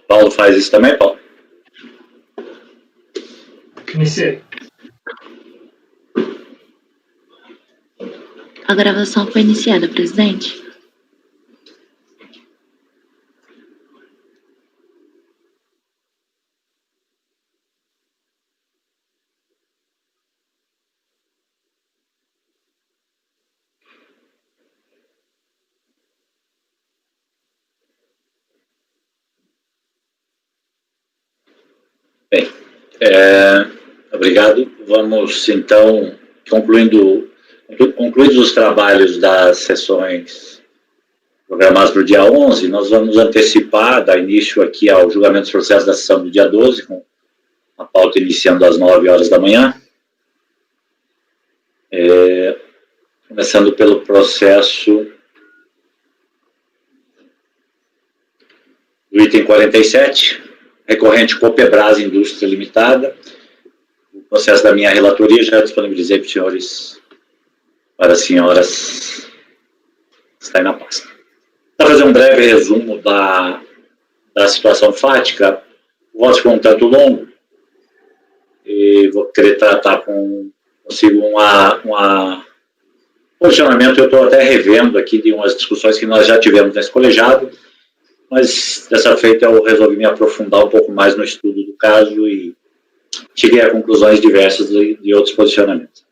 Paulo faz isso também, Paulo? Iniciei. A gravação foi iniciada, presidente. Bem, obrigado. Vamos, então, concluídos os trabalhos das sessões programadas para o dia 11, nós vamos antecipar, dar início aqui ao julgamento dos processos da sessão do dia 12, com a pauta iniciando às 9 horas da manhã. Começando pelo processo do item 47, recorrente Copebras Indústria Limitada. O processo da minha relatoria já disponibilizei para os senhores, para as senhoras, está aí na pasta. Para fazer um breve resumo da situação fática, o voto ficou um tanto longo, e vou querer tratar consigo um posicionamento. Eu estou até revendo aqui de umas discussões que nós já tivemos nesse colegiado, mas dessa feita eu resolvi me aprofundar um pouco mais no estudo do caso e cheguei a conclusões diversas de outros posicionamentos.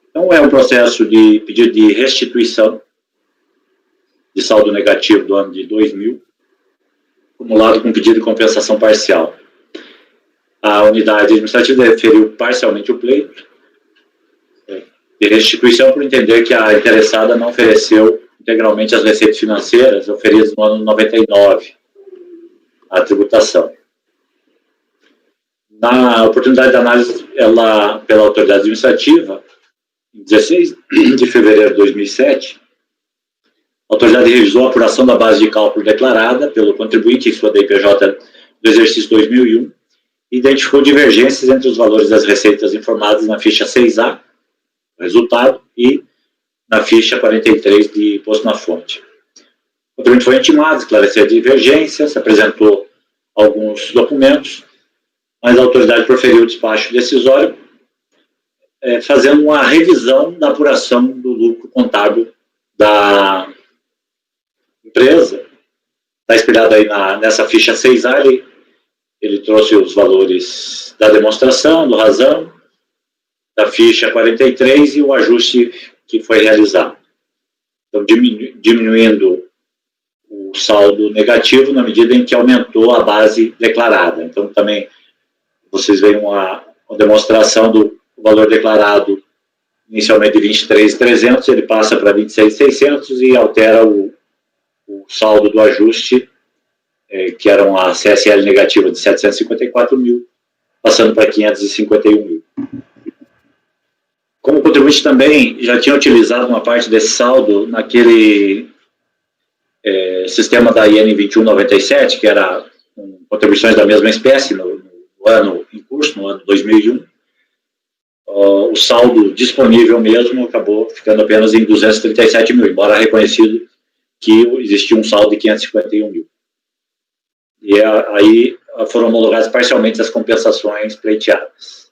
Então, é um processo de pedido de restituição de saldo negativo do ano de 2000, acumulado com pedido de compensação parcial. A unidade administrativa deferiu parcialmente o pleito de restituição por entender que a interessada não ofereceu integralmente as receitas financeiras oferidas no ano 99, a tributação. Na oportunidade de análise pela autoridade administrativa, em 16 de fevereiro de 2007, a autoridade revisou a apuração da base de cálculo declarada pelo contribuinte em sua DPJ do exercício 2001 e identificou divergências entre os valores das receitas informadas na ficha 6A, resultado, e na ficha 43 de imposto na fonte. O contribuinte foi intimado, esclareceu a divergências, apresentou alguns documentos, mas a autoridade proferiu o despacho decisório, fazendo uma revisão da apuração do lucro contábil da empresa. Está inspirado aí nessa ficha 6A, ele trouxe os valores da demonstração, do razão, da ficha 43 e o ajuste que foi realizado. Então, diminuindo o saldo negativo na medida em que aumentou a base declarada. Então, também vocês veem uma demonstração do valor declarado inicialmente de 23.300, ele passa para 26.600 e altera o saldo do ajuste, que era uma CSL negativa de 754 mil, passando para 551 mil. Como o contribuinte também já tinha utilizado uma parte desse saldo naquele sistema da IN 2197, que era com contribuições da mesma espécie no ano em curso, no ano 2001, o saldo disponível mesmo acabou ficando apenas em 237 mil, embora reconhecido que existia um saldo de 551 mil. E aí foram homologadas parcialmente as compensações pleiteadas.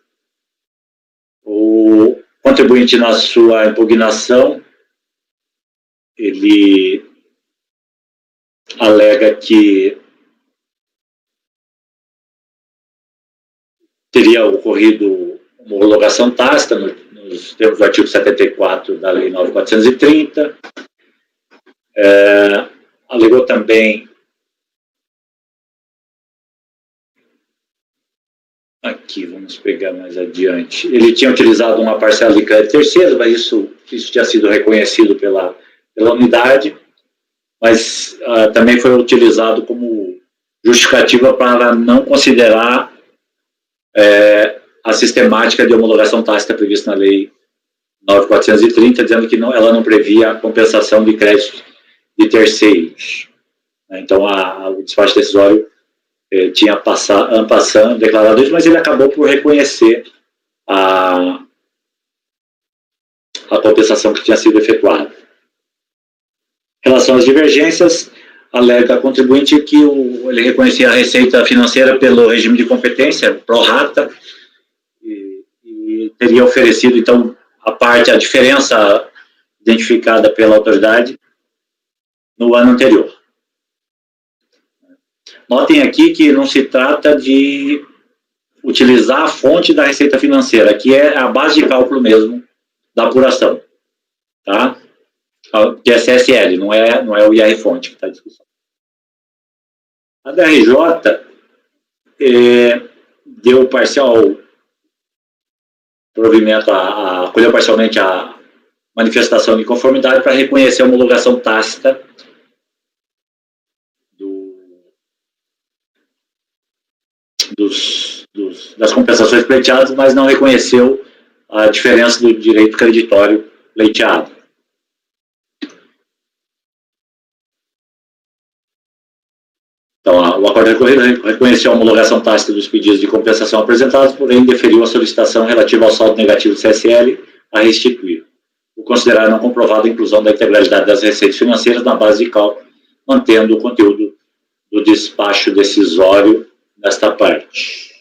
O contribuinte, na sua impugnação, ele alega que teria ocorrido homologação tácita nos termos do artigo 74 da Lei 9.430. Alegou também aqui, vamos pegar mais adiante. Ele tinha utilizado uma parcela de crédito terceiro, mas isso tinha sido reconhecido pela unidade, mas também foi utilizado como justificativa para não considerar a sistemática de homologação tácita prevista na Lei 9.430, dizendo que ela não previa a compensação de créditos de terceiros. Então, o despacho decisório tinha passando declarado isso, mas ele acabou por reconhecer a compensação que tinha sido efetuada. Em relação às divergências, alega a contribuinte que ele reconhecia a receita financeira pelo regime de competência, pro rata, e teria oferecido, então, a diferença identificada pela autoridade no ano anterior. Notem aqui que não se trata de utilizar a fonte da receita financeira, que é a base de cálculo mesmo da apuração, tá? Que é CSL, não é o IR-fonte que está em discussão. A DRJ deu parcial provimento, acolheu parcialmente a manifestação de conformidade para reconhecer a homologação tácita das compensações pleiteadas, mas não reconheceu a diferença do direito creditório pleiteado. Então, o acordo recorrido reconheceu a homologação tácita dos pedidos de compensação apresentados, porém deferiu a solicitação relativa ao saldo negativo do CSL a restituir. O considerar não comprovado a inclusão da integralidade das receitas financeiras na base de cálculo, mantendo o conteúdo do despacho decisório nesta parte.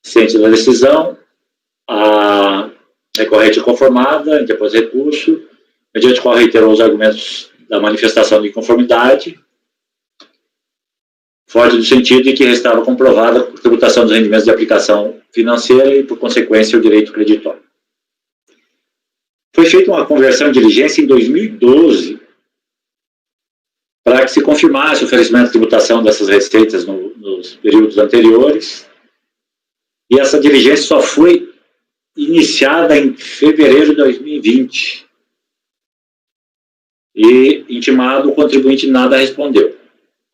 Ciente da decisão, a recorrente conformada, interpôs recurso, mediante qual reiterou os argumentos da manifestação de inconformidade, forte no sentido de que restava comprovada a tributação dos rendimentos de aplicação financeira e, por consequência, o direito creditório. Foi feita uma conversão de diligência em 2012 para que se confirmasse o oferecimento de tributação dessas receitas nos períodos anteriores, e essa diligência só foi iniciada em fevereiro de 2020. E, intimado, o contribuinte nada respondeu.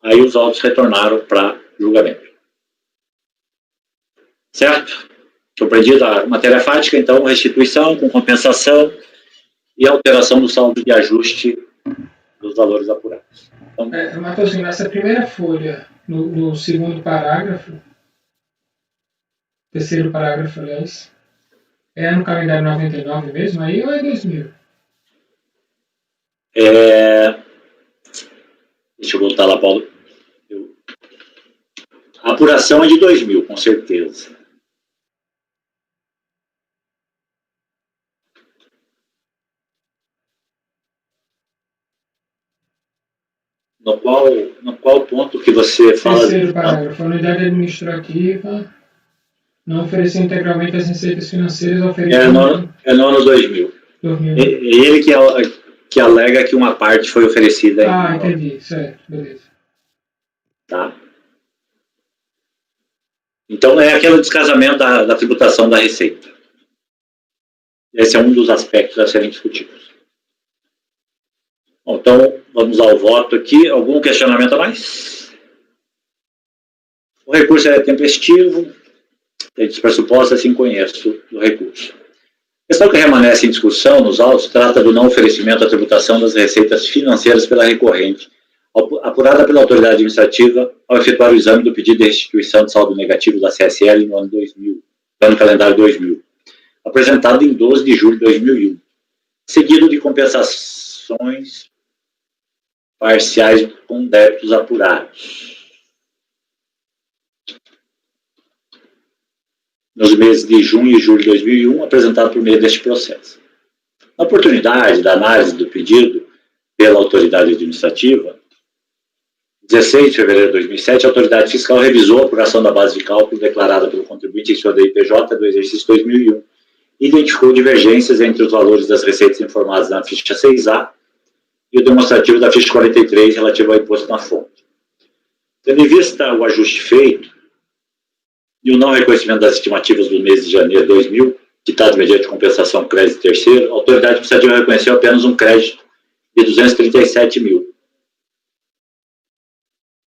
Aí os autos retornaram para julgamento. Certo? Compreendida a matéria fática, então, restituição com compensação e alteração do saldo de ajuste dos valores apurados. Então, Matheusinho, nessa primeira folha, no segundo parágrafo, terceiro parágrafo, aliás, é no calendário 99 mesmo aí ou é 2000? Deixa eu voltar lá, Paulo. A apuração é de 2000, com certeza. No qual ponto que você fala... Terceiro parágrafo. A unidade administrativa não ofereceu integralmente as receitas financeiras oferecidas... É no ano 2000. 2000. Ele que alega que uma parte foi oferecida... Entendi. Certo. Beleza. Tá. Então, é aquele descasamento da tributação da receita. Esse é um dos aspectos a serem discutidos. Bom, então, vamos ao voto aqui. Algum questionamento a mais? O recurso é tempestivo, tem pressuposto, assim conheço do recurso. A questão que permanece em discussão nos autos trata do não oferecimento à tributação das receitas financeiras pela recorrente, apurada pela autoridade administrativa ao efetuar o exame do pedido de restituição de saldo negativo da CSL no ano 2000, no ano calendário 2000, apresentado em 12 de julho de 2001, seguido de compensações parciais com débitos apurados. Nos meses de junho e julho de 2001, apresentado por meio deste processo. Na oportunidade da análise do pedido pela autoridade administrativa, 16 de fevereiro de 2007, a autoridade fiscal revisou a apuração da base de cálculo declarada pelo contribuinte em sua DIPJ do exercício 2001 e identificou divergências entre os valores das receitas informadas na ficha 6A e o demonstrativo da ficha 43 relativo ao imposto na fonte. Tendo em vista o ajuste feito e o não reconhecimento das estimativas do mês de janeiro de 2000, quitado mediante compensação crédito terceiro, a autoridade administrativa reconheceu apenas um crédito de 237 mil.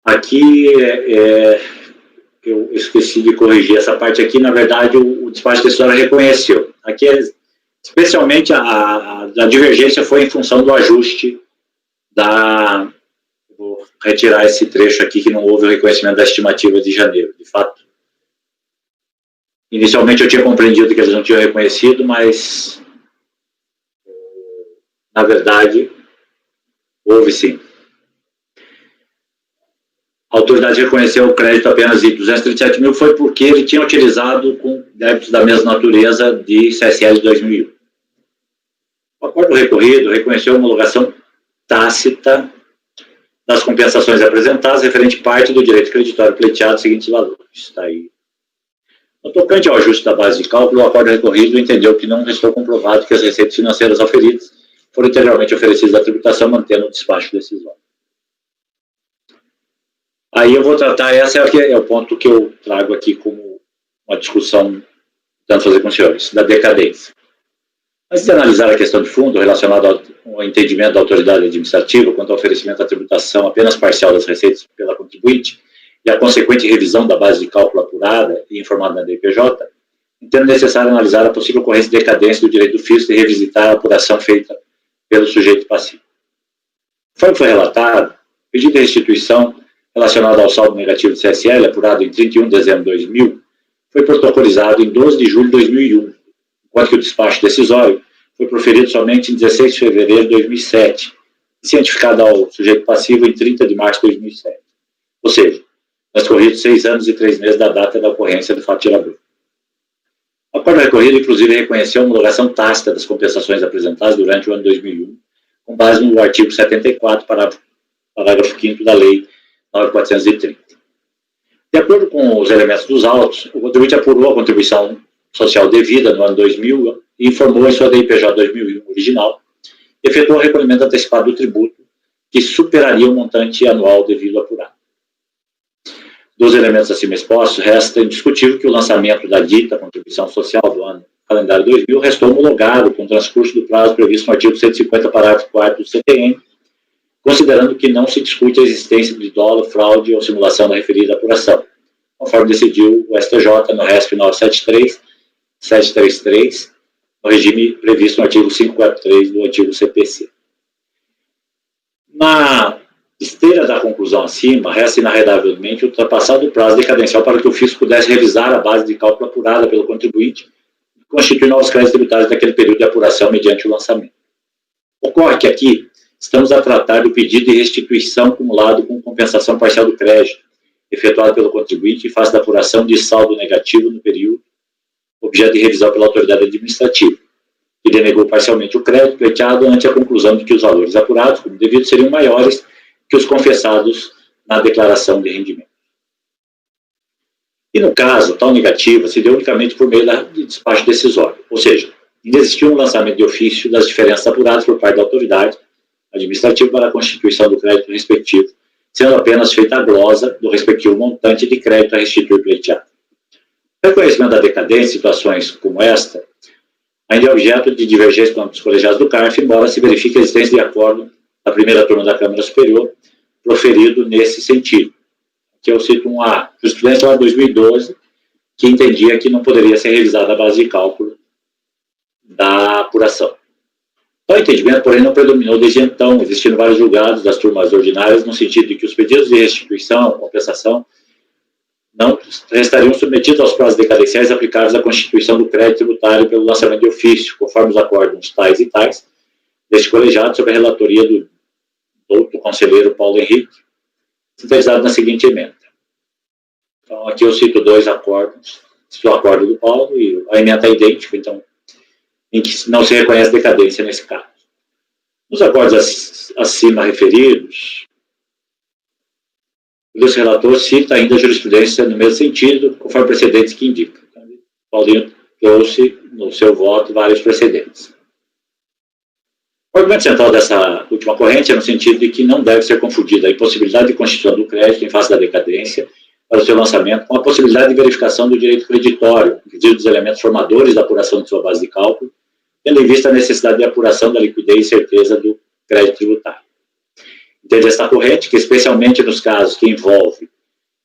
Aqui, eu esqueci de corrigir essa parte aqui, na verdade, o despacho decisório reconheceu. Aqui, especialmente, a divergência foi em função do ajuste da... Vou retirar esse trecho aqui, que não houve o reconhecimento da estimativa de janeiro, de fato. Inicialmente, eu tinha compreendido que eles não tinham reconhecido, mas, na verdade, houve sim. a autoridade reconheceu o crédito apenas de 237 mil, foi porque ele tinha utilizado com débitos da mesma natureza de CSL de 2001. O acordo recorrido reconheceu a homologação tácita das compensações apresentadas referente parte do direito creditório pleiteado, seguintes valores. Está aí. No tocante ao ajuste da base de cálculo, o acordo recorrido entendeu que não restou comprovado que as receitas financeiras oferidas foram integralmente oferecidas à tributação, mantendo o despacho decisório. Aí eu vou tratar, esse é o ponto que eu trago aqui como uma discussão, tentando fazer com os senhores, da decadência. Antes de analisar a questão de fundo relacionada ao entendimento da autoridade administrativa quanto ao oferecimento da tributação apenas parcial das receitas pela contribuinte e a consequente revisão da base de cálculo apurada e informada na DPJ, entendo necessário analisar a possível ocorrência de decadência do direito do fisco e revisitar a apuração feita pelo sujeito passivo. Conforme foi relatado, o pedido de restituição relacionado ao saldo negativo de CSL, apurado em 31 de dezembro de 2000, foi protocolizado em 12 de julho de 2001, enquanto que o despacho decisório foi proferido somente em 16 de fevereiro de 2007 e cientificado ao sujeito passivo em 30 de março de 2007. Ou seja, transcorridos 6 anos e 3 meses da data da ocorrência do fato gerador. O acordo recorrido, inclusive, reconheceu a homologação tácita das compensações apresentadas durante o ano 2001, com base no artigo 74, parágrafo 5º da Lei 9.430. De acordo com os elementos dos autos, o contribuinte apurou a contribuição social devida no ano 2000 e informou em sua DIPJ 2001 original, e efetuou o recolhimento antecipado do tributo, que superaria o montante anual devido apurado. Dos elementos acima expostos, resta indiscutível que o lançamento da dita contribuição social do ano calendário 2000 restou homologado com o transcurso do prazo previsto no artigo 150, parágrafo 4º do CTN, considerando que não se discute a existência de dolo, fraude ou simulação da referida apuração, conforme decidiu o STJ no RESP 973, no regime previsto no artigo 543 do antigo CPC. Na esteira da conclusão acima, resta inarredavelmente ultrapassado o prazo decadencial para que o fisco pudesse revisar a base de cálculo apurada pelo contribuinte e constituir novos créditos tributários daquele período de apuração mediante o lançamento. Ocorre que aqui estamos a tratar do pedido de restituição acumulado com compensação parcial do crédito, efetuado pelo contribuinte em face da apuração de saldo negativo no período, objeto de revisão pela autoridade administrativa, que denegou parcialmente o crédito pleiteado ante a conclusão de que os valores apurados, como devido, seriam maiores que os confessados na declaração de rendimento. E no caso, tal negativa se deu unicamente por meio de despacho decisório, ou seja, inexistiu um lançamento de ofício das diferenças apuradas por parte da autoridade administrativa para a constituição do crédito respectivo, sendo apenas feita a glosa do respectivo montante de crédito a restituir pleiteado. O reconhecimento da decadência em situações como esta ainda é objeto de divergência com os colegiados do CARF, embora se verifique a existência de acordo da primeira turma da Câmara Superior proferido nesse sentido. Aqui eu cito uma jurisprudência lá de 2012 que entendia que não poderia ser revisada a base de cálculo da apuração. Tal entendimento, porém, não predominou desde então, existindo vários julgados das turmas ordinárias no sentido de que os pedidos de restituição, compensação, não restariam submetidos aos prazos decadenciais aplicáveis à constituição do crédito tributário pelo lançamento de ofício, conforme os acordos tais e tais, deste colegiado sob a relatoria do conselheiro Paulo Henrique, sintetizado na seguinte emenda. Então, aqui eu cito dois acordos, o acordo do Paulo e a emenda é idêntica, então, em que não se reconhece decadência nesse caso. Nos acordos acima referidos, o relator cita ainda a jurisprudência no mesmo sentido, conforme precedentes que indicam. Então, Paulinho trouxe no seu voto vários precedentes. O argumento central dessa última corrente é no sentido de que não deve ser confundida a impossibilidade de constituição do crédito em face da decadência para o seu lançamento com a possibilidade de verificação do direito creditório, inclusive dos elementos formadores da apuração de sua base de cálculo, tendo em vista a necessidade de apuração da liquidez e certeza do crédito tributário. Entende esta corrente que, especialmente nos casos que envolvem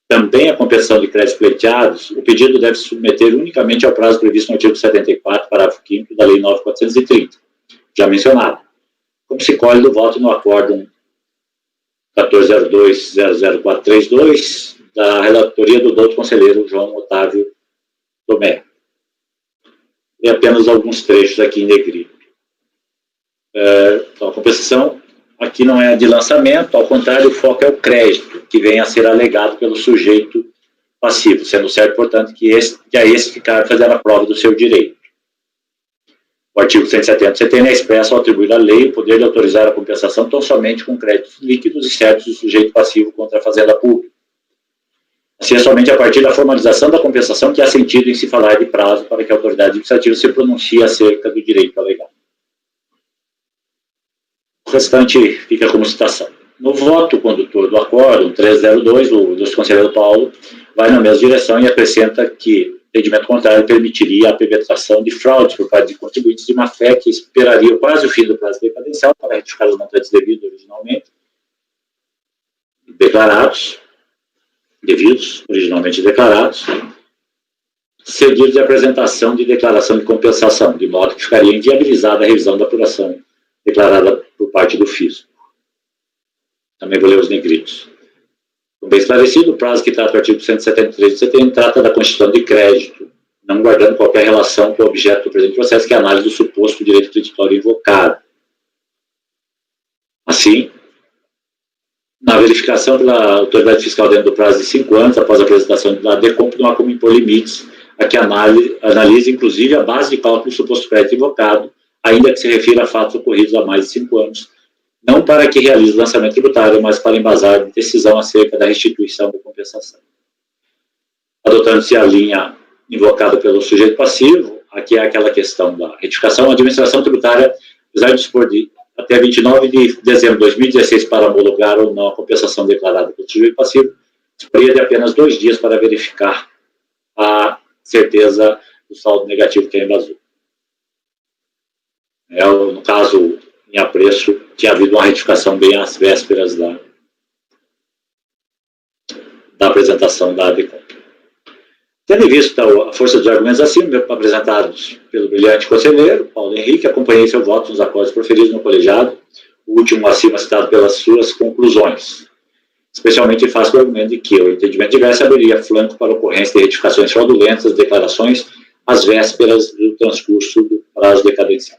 também a compensação de créditos pleiteados, o pedido deve se submeter unicamente ao prazo previsto no artigo 74, parágrafo 5º da Lei 9.430, já mencionado, como se colhe do voto no acórdão 1402-00432 da relatoria do doutor conselheiro João Otávio Tomé. E apenas alguns trechos aqui em negrito. Então, a compensação aqui não é de lançamento, ao contrário, o foco é o crédito, que vem a ser alegado pelo sujeito passivo, sendo certo, portanto, que a esse ficar fazendo a prova do seu direito. O artigo 170 do CTN é expresso ao atribuir à lei o poder de autorizar a compensação tão somente com créditos líquidos e certos do sujeito passivo contra a fazenda pública. Assim, é somente a partir da formalização da compensação que há sentido em se falar de prazo para que a autoridade administrativa se pronuncie acerca do direito alegado. O restante fica como citação. No voto condutor do acórdão 302, o do conselheiro Paulo vai na mesma direção e acrescenta que entendimento contrário permitiria a perpetração de fraudes por parte de contribuintes de má-fé que esperaria quase o fim do prazo decadencial para retificar os montantes devidos originalmente declarados, seguidos de apresentação de declaração de compensação, de modo que ficaria inviabilizada a revisão da apuração declarada por parte do fisco. Também vou ler os negritos. Como bem esclarecido, o prazo que trata o artigo 173 do CTN trata da constituição de crédito, não guardando qualquer relação com o objeto do presente processo, que é a análise do suposto direito creditório invocado. Assim, na verificação pela autoridade fiscal dentro do prazo de 5 anos, após a apresentação da DECOMP, não há como impor limites a que analise, inclusive, a base de cálculo do suposto crédito invocado, ainda que se refira a fatos ocorridos há mais de 5 anos, não para que realize o lançamento tributário, mas para embasar decisão acerca da restituição da compensação. Adotando-se a linha invocada pelo sujeito passivo, aqui é aquela questão da retificação, a administração tributária, apesar de dispor de até 29 de dezembro de 2016 para homologar ou não a compensação declarada pelo sujeito passivo, disporia de apenas 2 dias para verificar a certeza do saldo negativo que é invasor. No caso, em apreço, tinha havido uma retificação bem às vésperas da apresentação da ADECOM. Tendo em vista a força dos argumentos acima apresentados pelo brilhante conselheiro, Paulo Henrique, acompanhei seu voto nos acordos proferidos no colegiado, o último acima citado pelas suas conclusões. Especialmente faz o argumento de que o entendimento diverso abriria flanco para a ocorrência de retificações fraudulentas das declarações às vésperas do transcurso do prazo decadencial.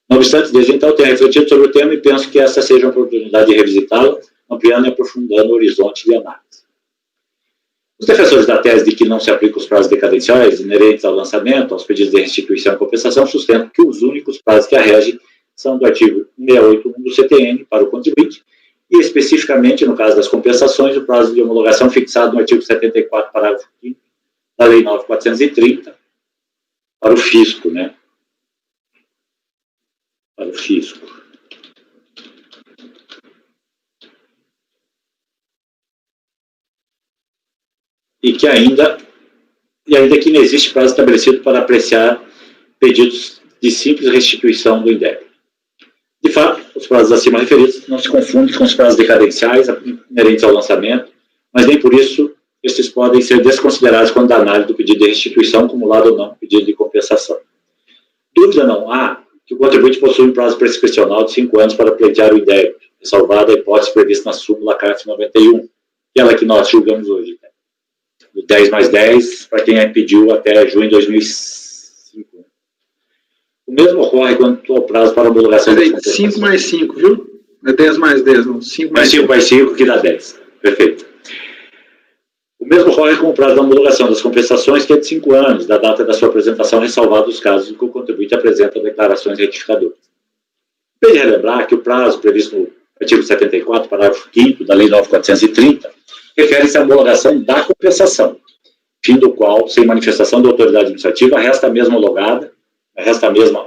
Não obstante, desde então, tenho refletido sobre o tema e penso que essa seja uma oportunidade de revisitá-lo, ampliando e aprofundando o horizonte de análise. Os defensores da tese de que não se aplicam os prazos decadenciais inerentes ao lançamento, aos pedidos de restituição e compensação, sustentam que os únicos prazos que a regem são do artigo 681 do CTN para o contribuinte e, especificamente, no caso das compensações, o prazo de homologação fixado no artigo 74, parágrafo 5º da Lei 9.430 para o fisco, né? Para o fisco. E que ainda que não existe prazo estabelecido para apreciar pedidos de simples restituição do indébito. De fato, os prazos acima referidos não se confundem com os prazos decadenciais inerentes ao lançamento, mas nem por isso estes podem ser desconsiderados quando a análise do pedido de restituição, acumulado ou não, pedido de compensação. Dúvida não há que o contribuinte possui um prazo prescricional de 5 anos para pleitear o indébito, ressalvada a hipótese prevista na súmula CARF 91, aquela que nós julgamos hoje. O 10+10, para quem pediu até junho de 2005. O mesmo ocorre quanto ao prazo para homologação das compensações. 5 mais 5, viu? Não é 10 mais 10, não. 5 mais 5 mais 5, que dá 10. Perfeito. O mesmo ocorre com o prazo da homologação das compensações, que é de 5 anos, da data da sua apresentação, ressalvados os casos em que o contribuinte apresenta declarações retificadoras. Bem de relembrar que o prazo previsto no artigo 74, parágrafo 5º da Lei 9.430, refere-se à homologação da compensação, fim do qual, sem manifestação da autoridade administrativa, resta a mesma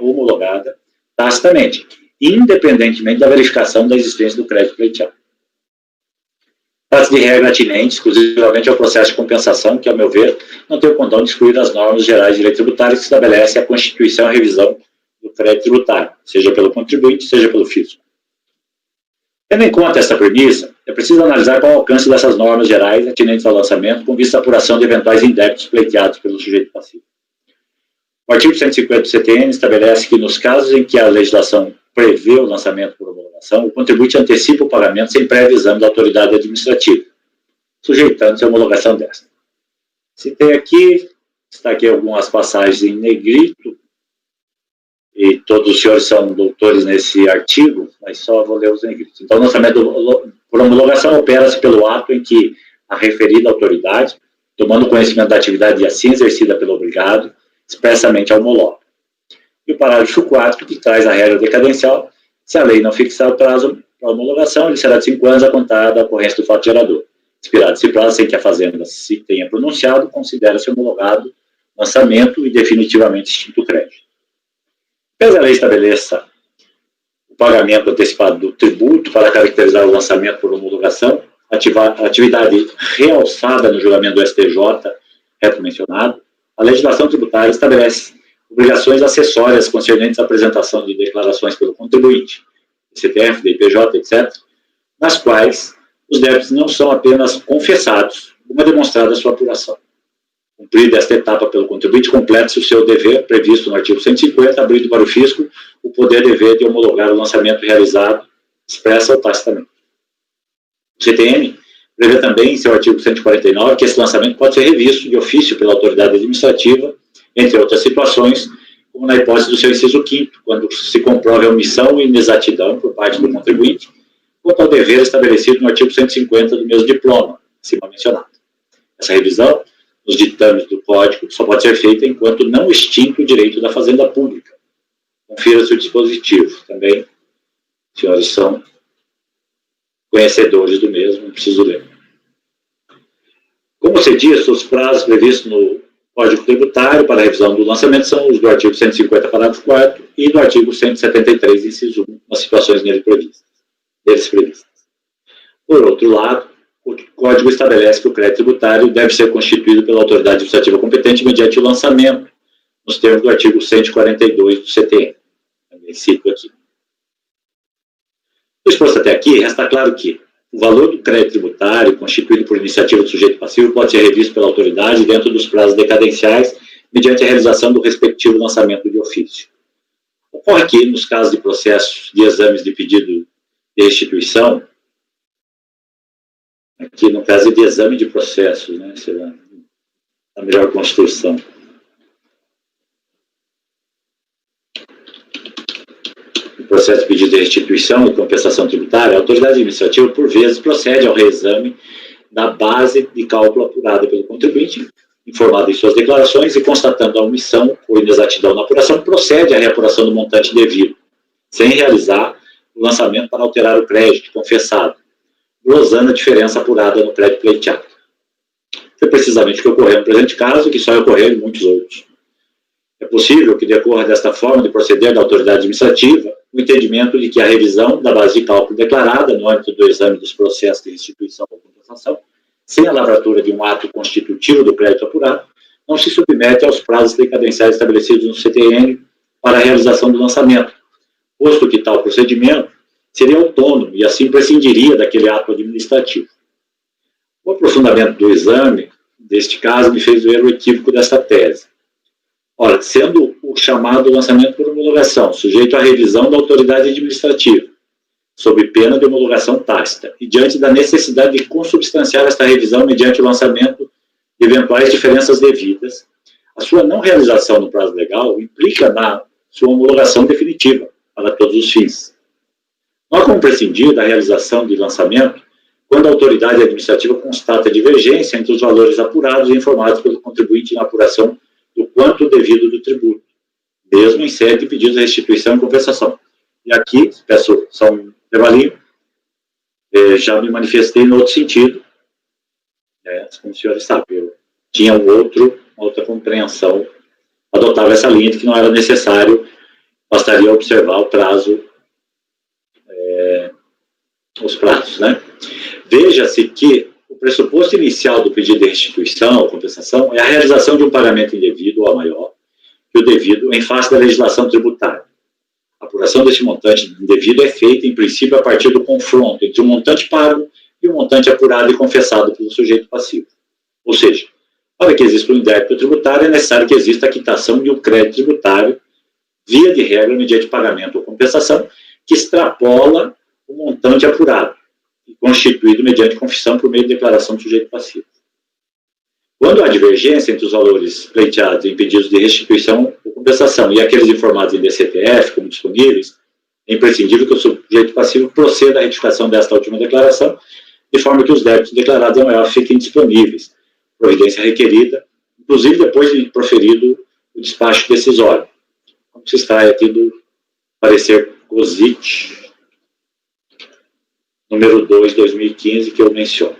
homologada tacitamente, independentemente da verificação da existência do crédito pleiteado. Trata-se de regra atinente exclusivamente ao processo de compensação, que, a meu ver, não tem o condão de excluir as normas gerais de lei tributária que estabelecem a constituição e a revisão do crédito tributário, seja pelo contribuinte, seja pelo fisco. Tendo em conta essa premissa, é preciso analisar qual o alcance dessas normas gerais atinentes ao lançamento com vista à apuração de eventuais indébitos pleiteados pelo sujeito passivo. O artigo 150 do CTN estabelece que, nos casos em que a legislação prevê o lançamento por homologação, o contribuinte antecipa o pagamento sem prévio exame da autoridade administrativa, sujeitando-se à homologação desta. Citei aqui, está aqui algumas passagens em negrito, e todos os senhores são doutores nesse artigo, mas só vou ler os negritos. Então, o lançamento por homologação opera-se pelo ato em que a referida autoridade, tomando conhecimento da atividade assim exercida pelo obrigado, expressamente homologa. E o parágrafo 4, que traz a regra decadencial: se a lei não fixar o prazo para homologação, ele será de 5 anos a contar da ocorrência do fato gerador. Expirado esse prazo sem que a Fazenda se tenha pronunciado, considera-se homologado lançamento e definitivamente extinto o crédito. Caso a lei estabeleça o pagamento antecipado do tributo para caracterizar o lançamento por homologação, a atividade realçada no julgamento do STJ, reto mencionado, a legislação tributária estabelece obrigações acessórias concernentes à apresentação de declarações pelo contribuinte, CPF, DPJ, etc., nas quais os débitos não são apenas confessados, uma demonstrada sua apuração. Cumprida esta etapa pelo contribuinte, completa-se o seu dever previsto no artigo 150, abrindo para o fisco o poder-dever de homologar o lançamento realizado, expressa ou tacitamente. O CTN prevê também, em seu artigo 149, que esse lançamento pode ser revisto de ofício pela autoridade administrativa, entre outras situações, como na hipótese do seu inciso 5º, quando se comprove a omissão e inexatidão por parte do contribuinte, quanto ao dever estabelecido no artigo 150 do mesmo diploma, acima mencionado. Essa revisão, nos ditames do Código, só pode ser feita enquanto não extinto o direito da fazenda pública. Confira-se o dispositivo. Também, os senhores são conhecedores do mesmo, não preciso ler. Como se diz, os prazos previstos no Código Tributário para a revisão do lançamento são os do artigo 150, parágrafo 4º, e do artigo 173, inciso 1, nas situações neles previstas. Por outro lado, o Código estabelece que o crédito tributário deve ser constituído pela autoridade administrativa competente mediante o lançamento, nos termos do artigo 142 do CTN. Também cito aqui. Exposto até aqui, resta claro que o valor do crédito tributário, constituído por iniciativa do sujeito passivo, pode ser revisto pela autoridade dentro dos prazos decadenciais, mediante a realização do respectivo lançamento de ofício. Ocorre que, nos casos de processos de exames de pedido de restituição, aqui no caso de exame de processos, né, será a melhor construção. O processo de pedido de restituição e compensação tributária, a autoridade administrativa, por vezes, procede ao reexame da base de cálculo apurada pelo contribuinte, informado em suas declarações e constatando a omissão ou inexatidão na apuração, procede à reapuração do montante devido, sem realizar o lançamento para alterar o crédito confessado, glosando a diferença apurada no crédito pleiteado. Foi precisamente o que ocorreu no presente caso, que só ocorreu em muitos outros. É possível que decorra desta forma de proceder da autoridade administrativa o entendimento de que a revisão da base de cálculo declarada no âmbito do exame dos processos de restituição ou compensação, sem a lavratura de um ato constitutivo do crédito apurado, não se submete aos prazos decadenciais estabelecidos no CTN para a realização do lançamento, posto que tal procedimento seria autônomo e assim prescindiria daquele ato administrativo. O aprofundamento do exame deste caso me fez ver o equívoco desta tese. Ora, sendo o chamado lançamento por homologação sujeito à revisão da autoridade administrativa, sob pena de homologação tácita, e diante da necessidade de consubstanciar esta revisão mediante o lançamento de eventuais diferenças devidas, a sua não realização no prazo legal implica na sua homologação definitiva para todos os fins. Não há como prescindir da realização de lançamento quando a autoridade administrativa constata divergência entre os valores apurados e informados pelo contribuinte na apuração do quanto devido do tributo, mesmo em sede de pedido de restituição e compensação. E aqui, peço só um intervalinho, já me manifestei no outro sentido, como os senhores sabem, eu tinha outra compreensão, adotava essa linha de que não era necessário, bastaria observar o prazo, os prazos, né? Veja-se que o pressuposto inicial do pedido de restituição ou compensação é a realização de um pagamento indevido ou maior que o devido em face da legislação tributária. A apuração deste montante indevido é feita, em princípio, a partir do confronto entre o montante pago e o montante apurado e confessado pelo sujeito passivo. Ou seja, para que exista um débito tributário, é necessário que exista a quitação de um crédito tributário, via de regra, mediante pagamento ou compensação, que extrapola o montante apurado, e constituído mediante confissão por meio de declaração do sujeito passivo. Quando há divergência entre os valores pleiteados em pedidos de restituição ou compensação e aqueles informados em DCTF como disponíveis, é imprescindível que o sujeito passivo proceda à retificação desta última declaração, de forma que os débitos declarados ao EF fiquem disponíveis, providência requerida, inclusive depois de proferido o despacho decisório, como se extrai aqui do parecer COSIT, número 2, 2015, que eu menciono.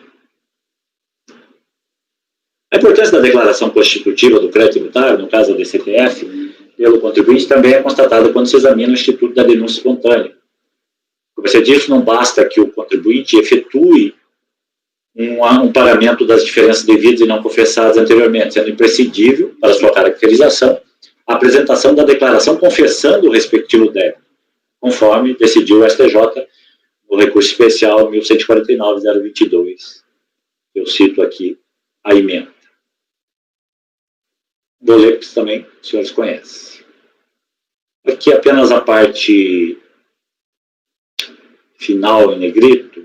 A importância da declaração constitutiva do crédito tributário, no caso da DCTF, pelo contribuinte, também é constatada quando se examina o instituto da denúncia espontânea. Como você disse, não basta que o contribuinte efetue um pagamento das diferenças devidas e não confessadas anteriormente, sendo imprescindível, para sua caracterização, a apresentação da declaração confessando o respectivo débito, conforme decidiu o STJ no recurso especial 1149-022. Eu cito aqui a emenda. Do LEPS também, os senhores conhecem. Aqui apenas a parte final em negrito.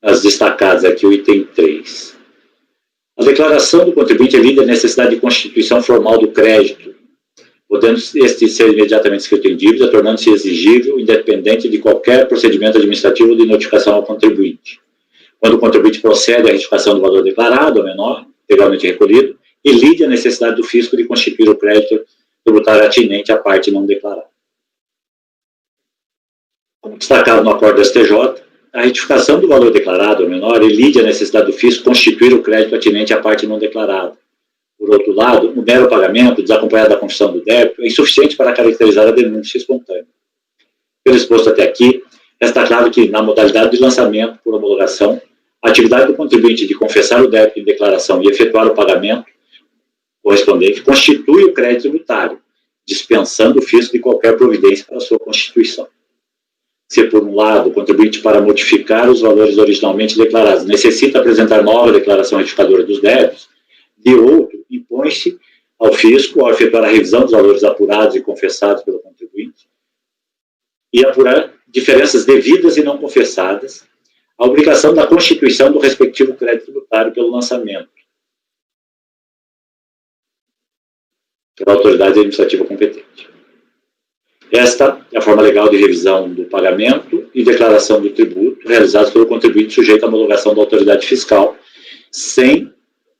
As destacadas aqui, o item 3. A declaração do contribuinte evita a necessidade de constituição formal do crédito, podendo este ser imediatamente escrito em dívida, tornando-se exigível, independente de qualquer procedimento administrativo de notificação ao contribuinte. Quando o contribuinte procede à retificação do valor declarado, ou menor, legalmente recolhido, elide a necessidade do fisco de constituir o crédito tributário atinente à parte não declarada. Como destacado no acordo do STJ, a retificação do valor declarado ou menor elide a necessidade do fisco constituir o crédito atinente à parte não declarada. Por outro lado, o mero pagamento, desacompanhado da confissão do débito, é insuficiente para caracterizar a denúncia espontânea. Pelo exposto até aqui, está claro que, na modalidade de lançamento por homologação, a atividade do contribuinte de confessar o débito em declaração e efetuar o pagamento correspondente constitui o crédito tributário, dispensando o fisco de qualquer providência para sua constituição. Se, por um lado, o contribuinte, para modificar os valores originalmente declarados, necessita apresentar nova declaração retificadora dos débitos, de outro, impõe-se ao fisco, ao efetuar a revisão dos valores apurados e confessados pelo contribuinte, e apurar diferenças devidas e não confessadas, a obrigação da constituição do respectivo crédito tributário pelo lançamento pela autoridade administrativa competente. Esta é a forma legal de revisão do pagamento e declaração do tributo realizados pelo contribuinte sujeito à homologação da autoridade fiscal, sem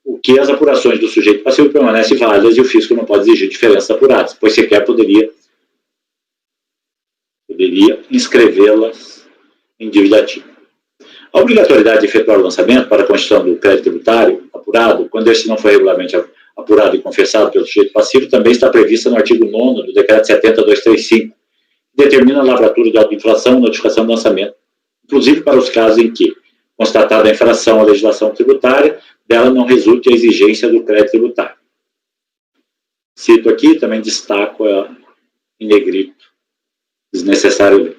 o que as apurações do sujeito passivo permanecem válidas e o fisco não pode exigir diferenças apuradas, pois sequer poderia inscrevê-las em dívida ativa. A obrigatoriedade de efetuar o lançamento para a constituição do crédito tributário apurado, quando este não foi regularmente apurado e confessado pelo sujeito passivo, também está prevista no artigo 9º do Decreto 70.235, que determina a lavratura de autoinfração e notificação do lançamento, inclusive para os casos em que, constatada a infração à legislação tributária, dela não resulte a exigência do crédito tributário. Cito aqui, também destaco em negrito, desnecessário ler.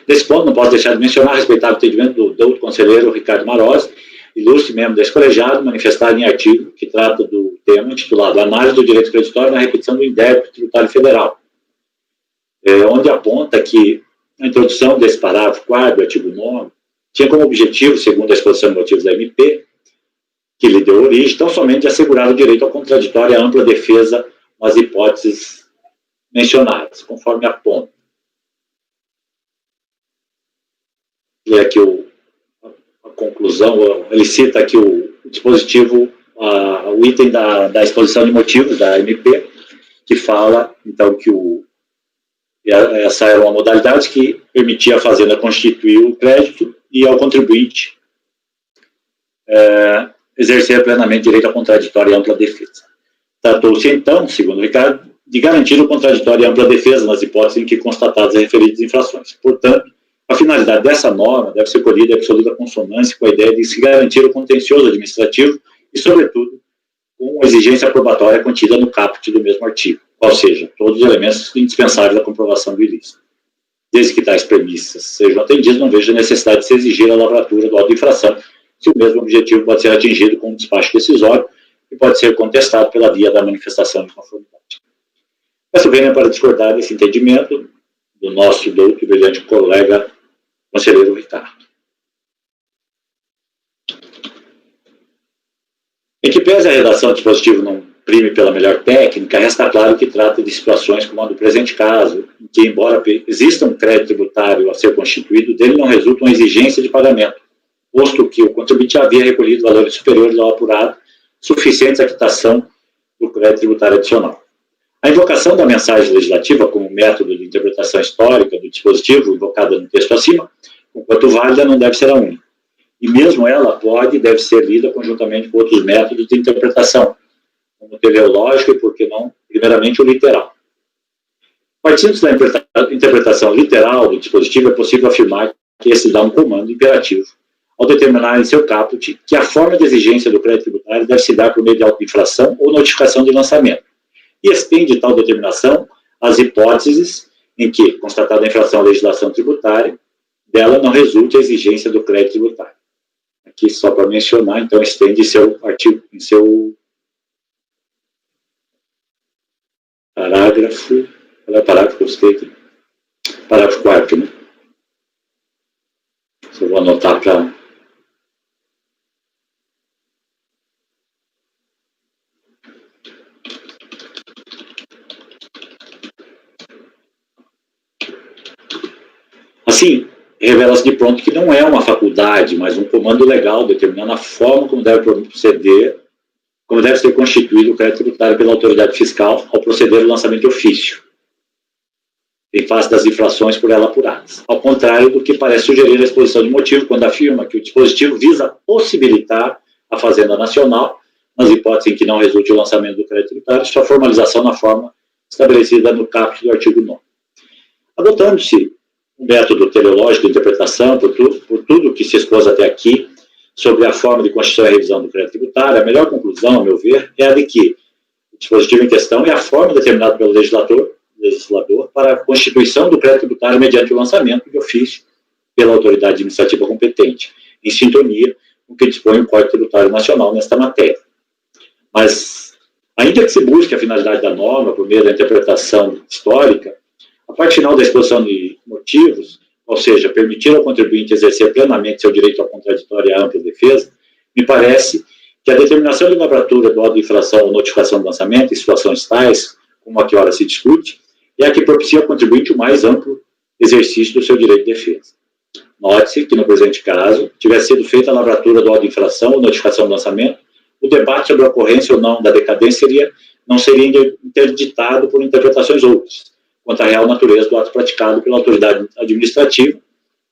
Nesse ponto, não posso deixar de mencionar o respeitável entendimento do doutor conselheiro Ricardo Marozzi, ilustre membro desse colegiado, manifestado em artigo que trata do tema intitulado Análise do Direito Creditório na Repetição do Indébito Tributário Federal, onde aponta que a introdução desse parágrafo 4º do artigo 9 tinha como objetivo, segundo a exposição de motivos da MP, que lhe deu origem, tão somente de assegurar o direito ao contraditório e à ampla defesa nas hipóteses mencionadas, conforme aponta. E aqui a conclusão, ele cita aqui o dispositivo, o item da exposição de motivos da MP, que fala, então, que essa era uma modalidade que permitia a fazenda constituir o crédito e ao contribuinte exercer plenamente direito ao contraditório e ampla defesa. Tratou-se, então, segundo o Ricardo, de garantir o contraditório e ampla defesa nas hipóteses em que constatadas as referidas infrações. Portanto, a finalidade dessa norma deve ser colhida em absoluta consonância com a ideia de se garantir o contencioso administrativo e, sobretudo, com a exigência probatória contida no caput do mesmo artigo, ou seja, todos os elementos indispensáveis à comprovação do ilícito. Desde que tais premissas sejam atendidas, não vejo a necessidade de se exigir a lavratura do auto de infração, se o mesmo objetivo pode ser atingido com um despacho decisório e pode ser contestado pela via da manifestação de conformidade. Peço vênia para discordar desse entendimento do nosso douto e brilhante colega conselheiro Ricardo. Em que pese a redação do dispositivo não prime pela melhor técnica, resta claro que trata de situações como a do presente caso, em que, embora exista um crédito tributário a ser constituído, dele não resulta uma exigência de pagamento, posto que o contribuinte já havia recolhido valores superiores ao apurado, suficientes à quitação do crédito tributário adicional. A invocação da mensagem legislativa como método de interpretação histórica do dispositivo, invocada no texto acima, enquanto válida, não deve ser a única. E mesmo ela pode e deve ser lida conjuntamente com outros métodos de interpretação, como o teleológico e, por que não, primeiramente, o literal. Partindo da interpretação literal do dispositivo, é possível afirmar que esse dá um comando imperativo, ao determinar em seu caput que a forma de exigência do crédito tributário deve se dar por meio de auto-infração ou notificação de lançamento, e estende tal determinação às hipóteses em que, constatada a infração à legislação tributária, dela não resulte a exigência do crédito tributário. Aqui, só para mencionar, então, estende seu artigo, em seu parágrafo, qual é o parágrafo que eu citei aqui? Parágrafo 4º, né? Eu vou anotar para... Assim, revela-se de pronto que não é uma faculdade, mas um comando legal determinando a forma como deve proceder, como deve ser constituído o crédito tributário pela autoridade fiscal ao proceder ao lançamento de ofício, em face das infrações por ela apuradas. Ao contrário do que parece sugerir a exposição de motivo, quando afirma que o dispositivo visa possibilitar à Fazenda Nacional, nas hipóteses em que não resulte o lançamento do crédito tributário, sua formalização na forma estabelecida no caput do artigo 9. Adotando-se um método teleológico de interpretação, por tudo que se expôs até aqui, sobre a forma de constituição e revisão do crédito tributário, a melhor conclusão, ao meu ver, é a de que o dispositivo em questão é a forma determinada pelo legislador para a constituição do crédito tributário mediante o lançamento de ofício pela autoridade administrativa competente, em sintonia com o que dispõe o Código Tributário Nacional nesta matéria. Mas, ainda que se busque a finalidade da norma por meio da interpretação histórica, a parte final da exposição de motivos, ou seja, permitir ao contribuinte exercer plenamente seu direito ao contraditório e à ampla defesa, me parece que a determinação de lavratura do auto de infração ou notificação de lançamento em situações tais, como a que ora se discute, é a que propicia ao contribuinte o mais amplo exercício do seu direito de defesa. Note-se que, no presente caso, tivesse sido feita a lavratura do auto de infração ou notificação de lançamento, o debate sobre a ocorrência ou não da decadência não seria interditado por interpretações outras, quanto à real natureza do ato praticado pela autoridade administrativa,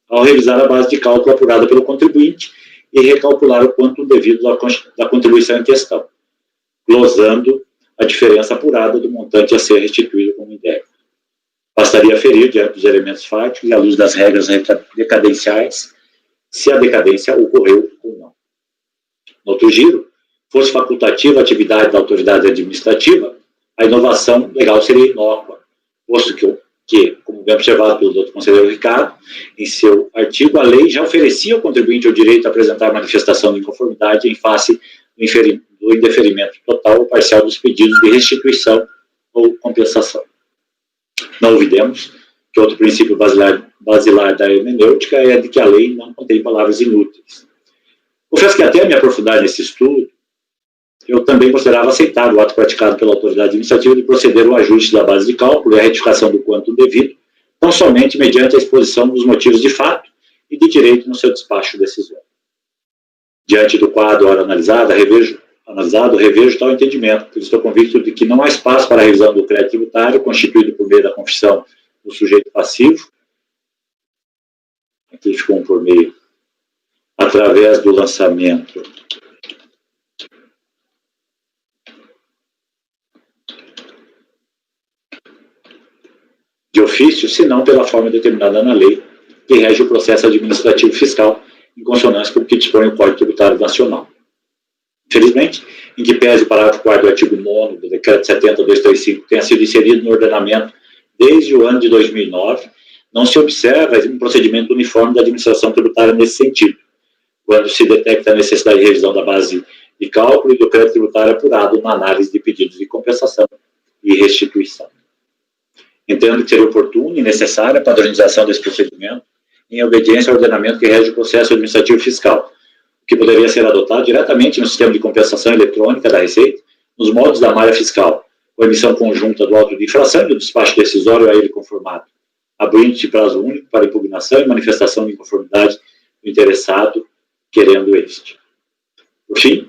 ao revisar a base de cálculo apurada pelo contribuinte e recalcular o quanto devido da contribuição em questão, glosando a diferença apurada do montante a ser restituído como indébito. Bastaria aferir, diante dos elementos fáticos e à luz das regras decadenciais, se a decadência ocorreu ou não. No outro giro, fosse facultativa a atividade da autoridade administrativa, a inovação legal seria inócua, posto que, como bem observado pelo Dr. Conselheiro Ricardo, em seu artigo, a lei já oferecia ao contribuinte o direito a apresentar manifestação de inconformidade em face do indeferimento total ou parcial dos pedidos de restituição ou compensação. Não olvidemos que outro princípio basilar da hermenêutica é de que a lei não contém palavras inúteis. Confesso que até me aprofundar nesse estudo, eu também considerava aceitável o ato praticado pela autoridade administrativa de proceder ao ajuste da base de cálculo e a retificação do quanto devido, tão somente mediante a exposição dos motivos de fato e de direito no seu despacho decisório. Diante do quadro ora analisado, revejo tal entendimento, pois estou convicto de que não há espaço para a revisão do crédito tributário constituído por meio da confissão do sujeito passivo, aqui ficou um por meio, através do lançamento de ofício, senão pela forma determinada na lei que rege o processo administrativo fiscal, em consonância com o que dispõe o Código Tributário Nacional. Infelizmente, em que pese o parágrafo 4º do artigo 9º do Decreto 70.235 tenha sido inserido no ordenamento desde o ano de 2009, não se observa um procedimento uniforme da administração tributária nesse sentido, quando se detecta a necessidade de revisão da base de cálculo e do crédito tributário apurado na análise de pedidos de compensação e restituição. Entendo que seria oportuna e necessária a padronização desse procedimento em obediência ao ordenamento que rege o processo administrativo fiscal, que poderia ser adotado diretamente no sistema de compensação eletrônica da Receita, nos moldes da malha fiscal, com a emissão conjunta do auto de infração e do despacho decisório a ele conformado, abrindo-se prazo único para impugnação e manifestação de inconformidade do interessado, querendo este. Por fim,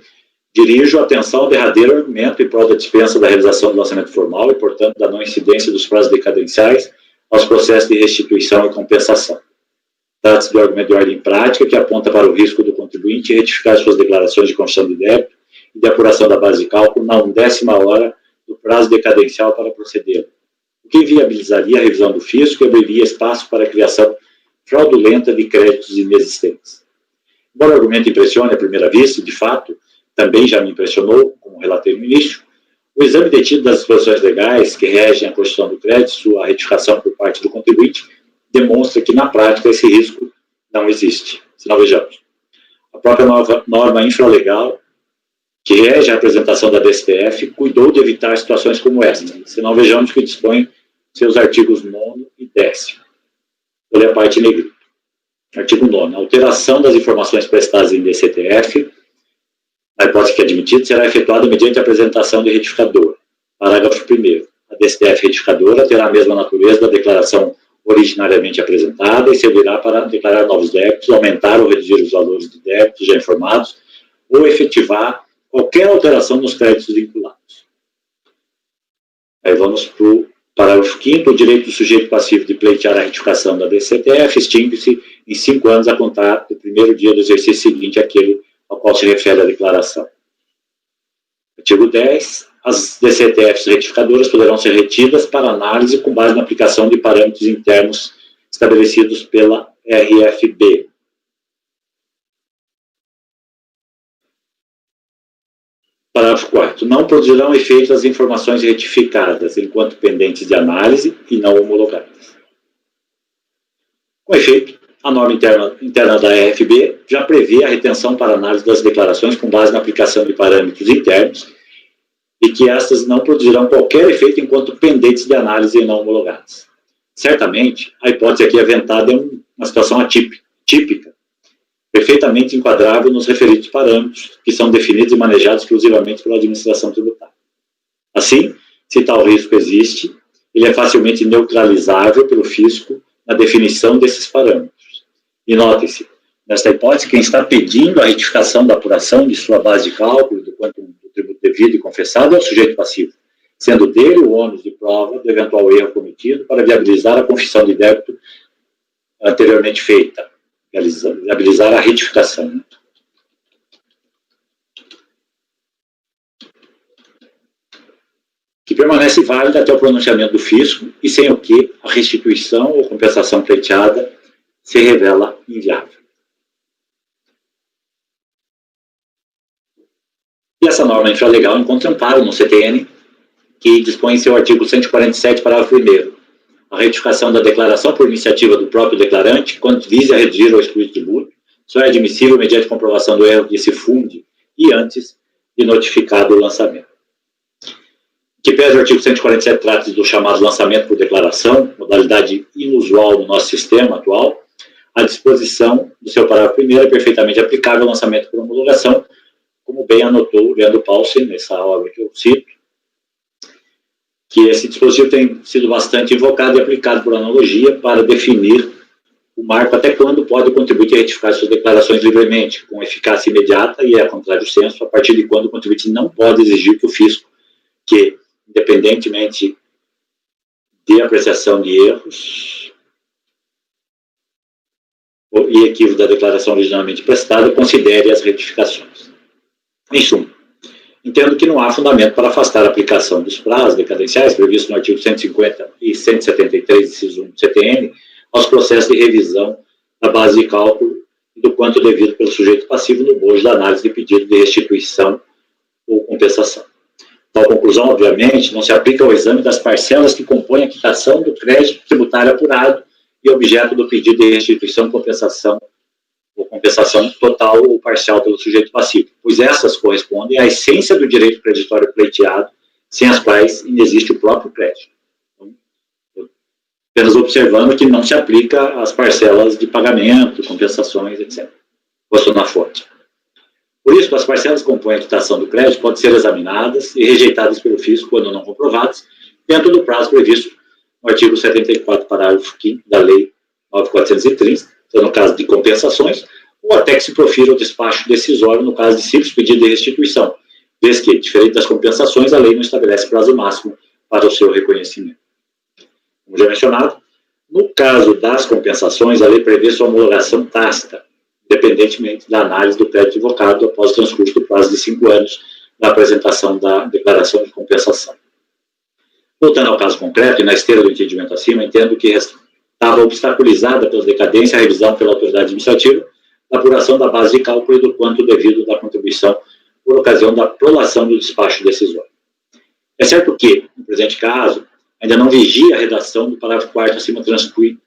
dirijo a atenção ao derradeiro argumento em prol da dispensa da realização do lançamento formal e, portanto, da não incidência dos prazos decadenciais aos processos de restituição e compensação. Trata-se de um argumento de ordem prática que aponta para o risco do contribuinte retificar suas declarações de confissão de débito e de apuração da base de cálculo na 1ª hora do prazo decadencial para proceder, o que inviabilizaria a revisão do fisco e abriria espaço para a criação fraudulenta de créditos inexistentes. Embora o argumento impressione à primeira vista, de fato, também já me impressionou, como relatei no início, o exame detido das disposições legais que regem a constituição do crédito e sua retificação por parte do contribuinte demonstra que, na prática, esse risco não existe. Se não vejamos. A própria norma infralegal que rege a apresentação da DSTF cuidou de evitar situações como esta. Se não vejamos que dispõe seus artigos 9º e 10º. Vou ler a parte em negrito. Artigo 9º. A alteração das informações prestadas em DCTF, na hipótese que admitida, será efetuada mediante a apresentação de retificador. Parágrafo 1º. A DSTF retificadora terá a mesma natureza da declaração originariamente apresentada e servirá para declarar novos débitos, aumentar ou reduzir os valores de débitos já informados ou efetivar qualquer alteração nos créditos vinculados. Aí vamos para o parágrafo 5º. O direito do sujeito passivo de pleitear a retificação da DCTF extingue-se em 5 anos a contar do primeiro dia do exercício seguinte àquele ao qual se refere a declaração. Artigo 10. As DCTFs retificadoras poderão ser retidas para análise com base na aplicação de parâmetros internos estabelecidos pela RFB. Parágrafo 4º. Não produzirão efeito as informações retificadas, enquanto pendentes de análise e não homologadas. Com efeito, a norma interna da RFB já prevê a retenção para análise das declarações com base na aplicação de parâmetros internos e que estas não produzirão qualquer efeito enquanto pendentes de análise e não homologadas. Certamente, a hipótese aqui aventada é uma situação típica, perfeitamente enquadrável nos referidos parâmetros, que são definidos e manejados exclusivamente pela administração tributária. Assim, se tal risco existe, ele é facilmente neutralizável pelo fisco na definição desses parâmetros. E notem-se, nesta hipótese, quem está pedindo a retificação da apuração de sua base de cálculo do quanto do tributo devido e confessado é o sujeito passivo, sendo dele o ônus de prova do eventual erro cometido para viabilizar a confissão de débito anteriormente feita, viabilizar a retificação. Que permanece válida até o pronunciamento do fisco e sem o que a restituição ou compensação pleiteada se revela inviável. E essa norma infralegal encontra amparo no CTN, que dispõe em seu artigo 147, parágrafo 1º, a retificação da declaração por iniciativa do próprio declarante, quando vise a reduzir ou excluir tributo, só é admissível mediante comprovação do erro que se funde e antes de notificado o lançamento. Que pese o artigo 147 trata do chamado lançamento por declaração, modalidade inusual no nosso sistema atual, a disposição do seu parágrafo 1º é perfeitamente aplicável ao lançamento por homologação, como bem anotou o Leandro Paulsen, nessa obra que eu cito, que esse dispositivo tem sido bastante invocado e aplicado por analogia para definir o marco até quando pode o contribuinte retificar suas declarações livremente, com eficácia imediata e, a contrário do senso, a partir de quando o contribuinte não pode exigir que o fisco, que, independentemente de apreciação de erros e equívocos da declaração originalmente prestada, considere as retificações. Em suma, entendo que não há fundamento para afastar a aplicação dos prazos decadenciais previstos no artigo 150 e 173, inciso 1 do CTN, aos processos de revisão da base de cálculo e do quanto devido pelo sujeito passivo no bojo da análise de pedido de restituição ou compensação. Tal conclusão, obviamente, não se aplica ao exame das parcelas que compõem a quitação do crédito tributário apurado e objeto do pedido de restituição, compensação ou compensação total ou parcial pelo sujeito passivo, pois essas correspondem à essência do direito creditório pleiteado, sem as quais inexiste o próprio crédito. Então, apenas observando que não se aplica às parcelas de pagamento, compensações, etc. Posto na fonte. Por isso, as parcelas que compõem a quitação do crédito podem ser examinadas e rejeitadas pelo fisco quando não comprovadas, dentro do prazo previsto no artigo 74, parágrafo 5º da Lei 9.430, então, no caso de compensações, ou até que se profira o despacho decisório no caso de simples pedido de restituição, vez que, diferente das compensações, a lei não estabelece prazo máximo para o seu reconhecimento. Como já mencionado, no caso das compensações, a lei prevê sua homologação tácita, independentemente da análise do crédito invocado após o transcurso do prazo de 5 anos da apresentação da declaração de compensação. Voltando ao caso concreto, e na esteira do entendimento acima, entendo que estava obstaculizada pela decadência a revisão pela autoridade administrativa da apuração da base de cálculo e do quanto devido da contribuição por ocasião da prolação do despacho decisório. É certo que, no presente caso, ainda não vigia a redação do parágrafo 4º acima transcrito,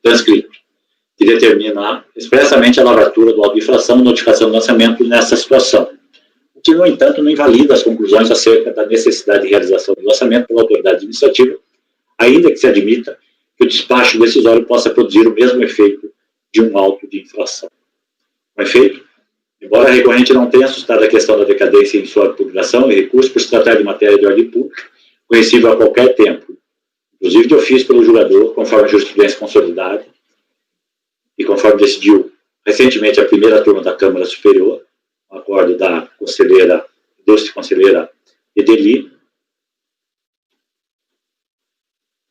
que determina expressamente a lavratura do auto de infração e notificação do lançamento nessa situação, o que, no entanto, não invalida as conclusões acerca da necessidade de realização do lançamento pela autoridade administrativa, ainda que se admita que o despacho decisório possa produzir o mesmo efeito de um auto de infração. Com efeito, embora a recorrente não tenha assustado a questão da decadência em sua publicação e recurso por se tratar de matéria de ordem pública, conhecível a qualquer tempo, inclusive de ofício pelo julgador, conforme a jurisprudência consolidada, e conforme decidiu recentemente a primeira turma da Câmara Superior, o acordo da conselheira, ilustre conselheira Edeli,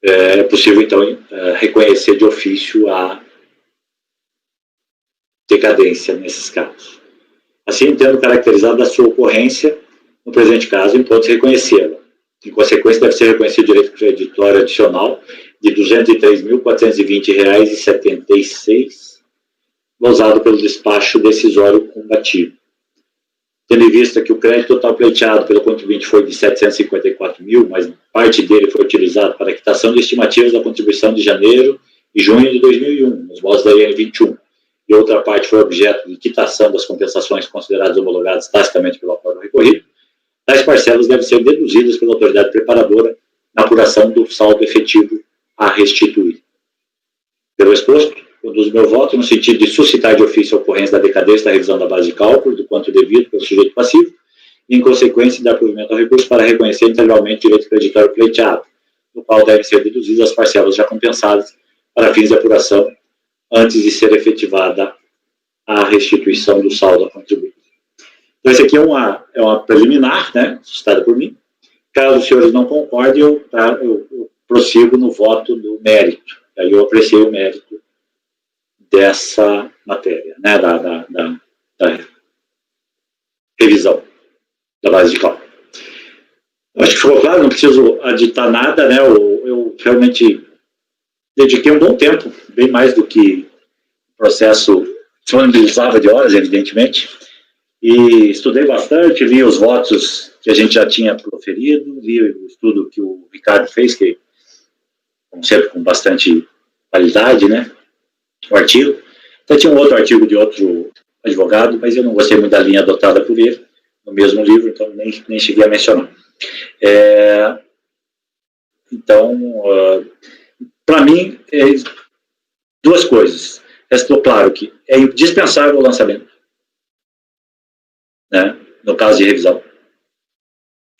é possível, então, reconhecer de ofício a decadência nesses casos. Assim, entendo caracterizada a sua ocorrência, no presente caso, em pontos reconhecê-la. Em consequência, deve ser reconhecido o direito creditório adicional de R$ 203.420,76, glosado pelo despacho decisório combativo. Tendo em vista que o crédito total pleiteado pelo contribuinte foi de R$ 754 mil, mas parte dele foi utilizado para a quitação de estimativas da contribuição de janeiro e junho de 2001, nos moldes da IN 21, e outra parte foi objeto de quitação das compensações consideradas homologadas tacitamente pelo acordo recorrido, tais parcelas devem ser deduzidas pela autoridade preparadora na apuração do saldo efetivo a restituir. Pelo exposto, conduzo meu voto no sentido de suscitar de ofício a ocorrência da decadência da revisão da base de cálculo, do quanto devido pelo sujeito passivo, e, em consequência, dar provimento ao recurso para reconhecer integralmente o direito creditório pleiteado, no qual devem ser deduzidas as parcelas já compensadas para fins de apuração antes de ser efetivada a restituição do saldo a contribuinte. Então, esse aqui é uma preliminar, né, suscitada por mim. Caso os senhores não concordem, eu prossigo no voto do mérito. Aí eu apreciei o mérito dessa matéria, né, da revisão da base de cálculo. Acho que ficou claro, não preciso aditar nada, né, eu realmente dediquei um bom tempo, bem mais do que o processo disponibilizava de horas, evidentemente, e estudei bastante, li os votos que a gente já tinha proferido, li o estudo que o Ricardo fez, que, como sempre, com bastante qualidade, né, o artigo. Até tinha um outro artigo de outro advogado, mas eu não gostei muito da linha adotada por ele, no mesmo livro, então nem cheguei a mencionar. Então, para mim, duas coisas. Restou claro que é indispensável o lançamento, né, no caso de revisão,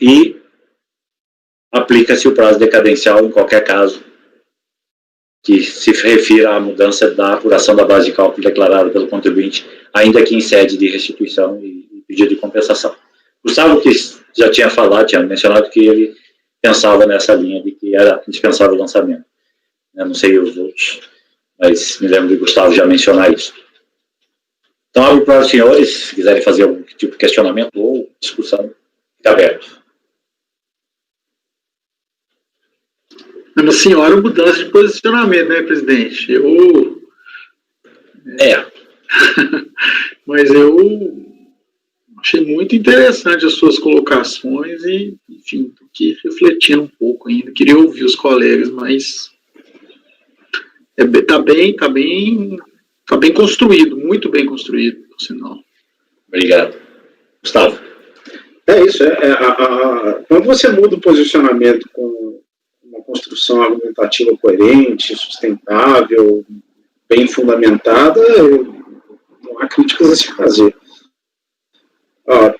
e aplica-se o prazo decadencial em qualquer caso que se refira à mudança da apuração da base de cálculo declarada pelo contribuinte, ainda que em sede de restituição e pedido de compensação. Gustavo, que já tinha mencionado que ele pensava nessa linha de que era indispensável o lançamento. Eu não sei os outros, mas me lembro de Gustavo já mencionar isso. Então, abro para os senhores, se quiserem fazer algum tipo de questionamento ou discussão, fica aberto. Uma senhora mudança de posicionamento, né, presidente? Mas eu achei muito interessante as suas colocações e, enfim, estou aqui refletindo um pouco ainda. Queria ouvir os colegas, mas está bem construído, muito bem construído, por sinal. Obrigado. Gustavo. É isso, quando você muda o posicionamento com uma construção argumentativa coerente, sustentável, bem fundamentada, não há críticas a se fazer.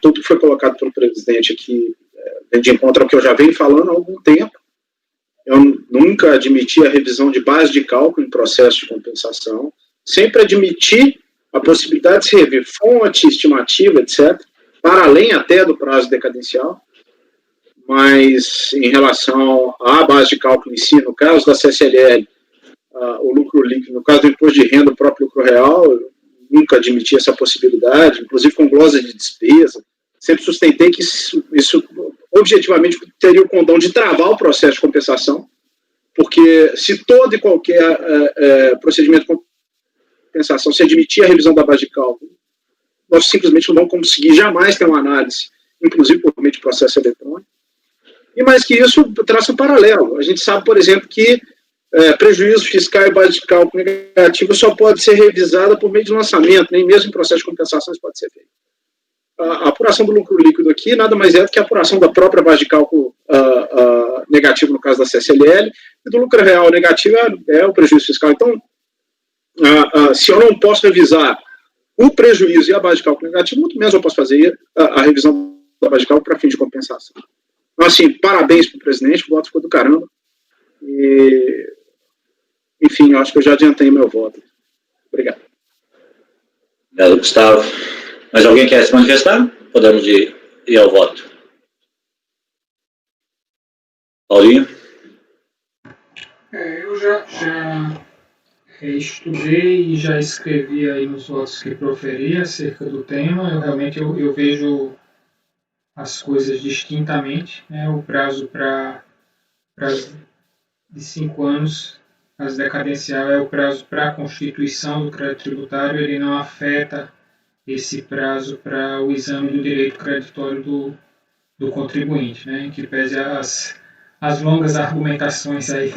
tudo que foi colocado pelo presidente aqui vem de encontro ao que eu já venho falando há algum tempo. Eu nunca admiti a revisão de base de cálculo em processo de compensação, sempre admiti a possibilidade de se rever fonte, estimativa, etc., para além até do prazo decadencial, mas em relação à base de cálculo em si, no caso da CSLL, o lucro líquido, no caso do imposto de renda, o próprio lucro real, eu nunca admiti essa possibilidade, inclusive com glosa de despesa, sempre sustentei que isso objetivamente teria o condão de travar o processo de compensação, porque se todo e qualquer procedimento de compensação se admitir a revisão da base de cálculo, nós simplesmente não vamos conseguir jamais ter uma análise, inclusive por meio de processo eletrônico. E mais que isso, traça um paralelo. A gente sabe, por exemplo, que prejuízo fiscal e base de cálculo negativa só pode ser revisada por meio de lançamento, nem mesmo em processo de compensação isso pode ser feito. A apuração do lucro líquido aqui nada mais é do que a apuração da própria base de cálculo negativo, no caso da CSLL, e do lucro real negativo é o prejuízo fiscal. Então, se eu não posso revisar o prejuízo e a base de cálculo negativo, muito menos eu posso fazer a revisão da base de cálculo para fim de compensação. Então, assim, parabéns para o presidente, o voto ficou do caramba. E, enfim, eu acho que eu já adiantei meu voto. Obrigado. Obrigado, Gustavo. Mais alguém quer se manifestar? Podemos ir ao voto. Paulinho? Eu já estudei e já escrevi aí nos votos que proferi acerca do tema. Eu realmente eu vejo as coisas distintamente, né? O prazo de 5 anos, prazo decadencial, é o prazo para a constituição do crédito tributário, ele não afeta esse prazo para o exame do direito creditório do contribuinte, né? Em que pese as longas argumentações aí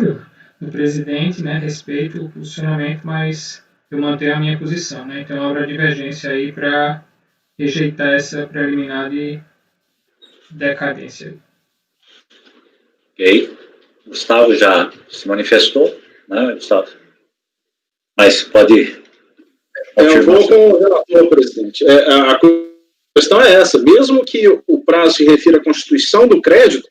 do presidente, né, respeito o posicionamento, mas eu mantenho a minha posição, né? Então, haverá divergência aí para rejeitar essa preliminar de decadência. Ok. Gustavo já se manifestou, né, Gustavo? Mas pode... Eu vou com o relator, presidente. A questão é essa. Mesmo que o prazo se refira à constituição do crédito,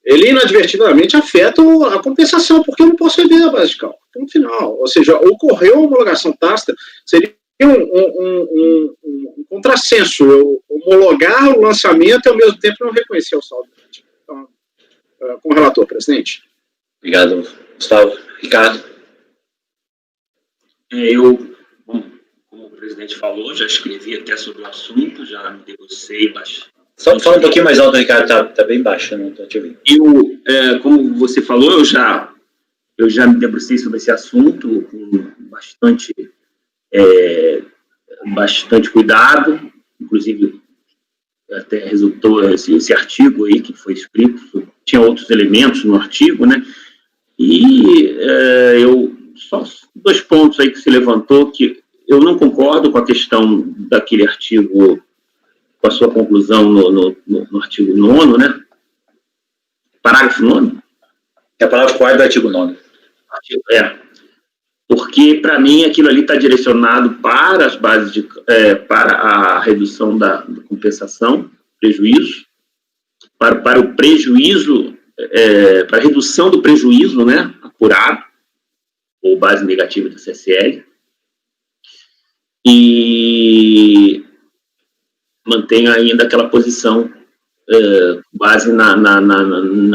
ele inadvertidamente afeta a compensação, porque eu não posso rever a base de cálculo. No final, ou seja, ocorreu a homologação tácita, seria um contrassenso eu homologar o lançamento e ao mesmo tempo não reconhecer o saldo. Então, com o relator, presidente. Obrigado, Gustavo. Ricardo? Como o presidente falou, já escrevi até sobre o assunto, já me debrucei bastante. Só fala um pouquinho mais alto, Ricardo, tá bem baixo, não estou te ouvindo. Como você falou, eu já me debrucei sobre esse assunto com bastante cuidado, inclusive até resultou esse artigo aí que foi escrito, tinha outros elementos no artigo, né? E só 2 pontos aí que se levantou, que eu não concordo com a questão daquele artigo, com a sua conclusão no artigo 9º, né? Parágrafo 9º? É parágrafo 4º do artigo 9º. Porque, para mim, aquilo ali está direcionado para as bases para a redução da compensação, prejuízo, para o prejuízo, para a redução do prejuízo, né, apurado, ou base negativa da CSL, e mantenho ainda aquela posição base na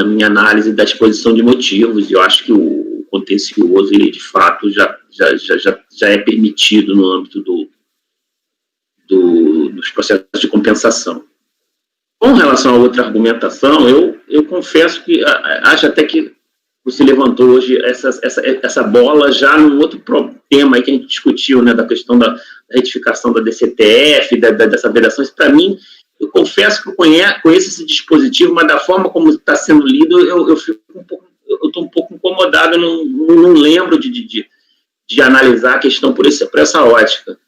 minha análise da exposição de motivos, e eu acho que o contencioso, ele de fato já é permitido no âmbito dos processos de compensação. Com relação a outra argumentação, eu confesso que acho até que você levantou hoje essa bola já num outro tema aí que a gente discutiu, né, da questão da retificação da DCTF, dessa vedação. Para mim, eu confesso que eu conheço esse dispositivo, mas da forma como está sendo lido, eu estou um pouco incomodado, não lembro de analisar a questão por essa ótica.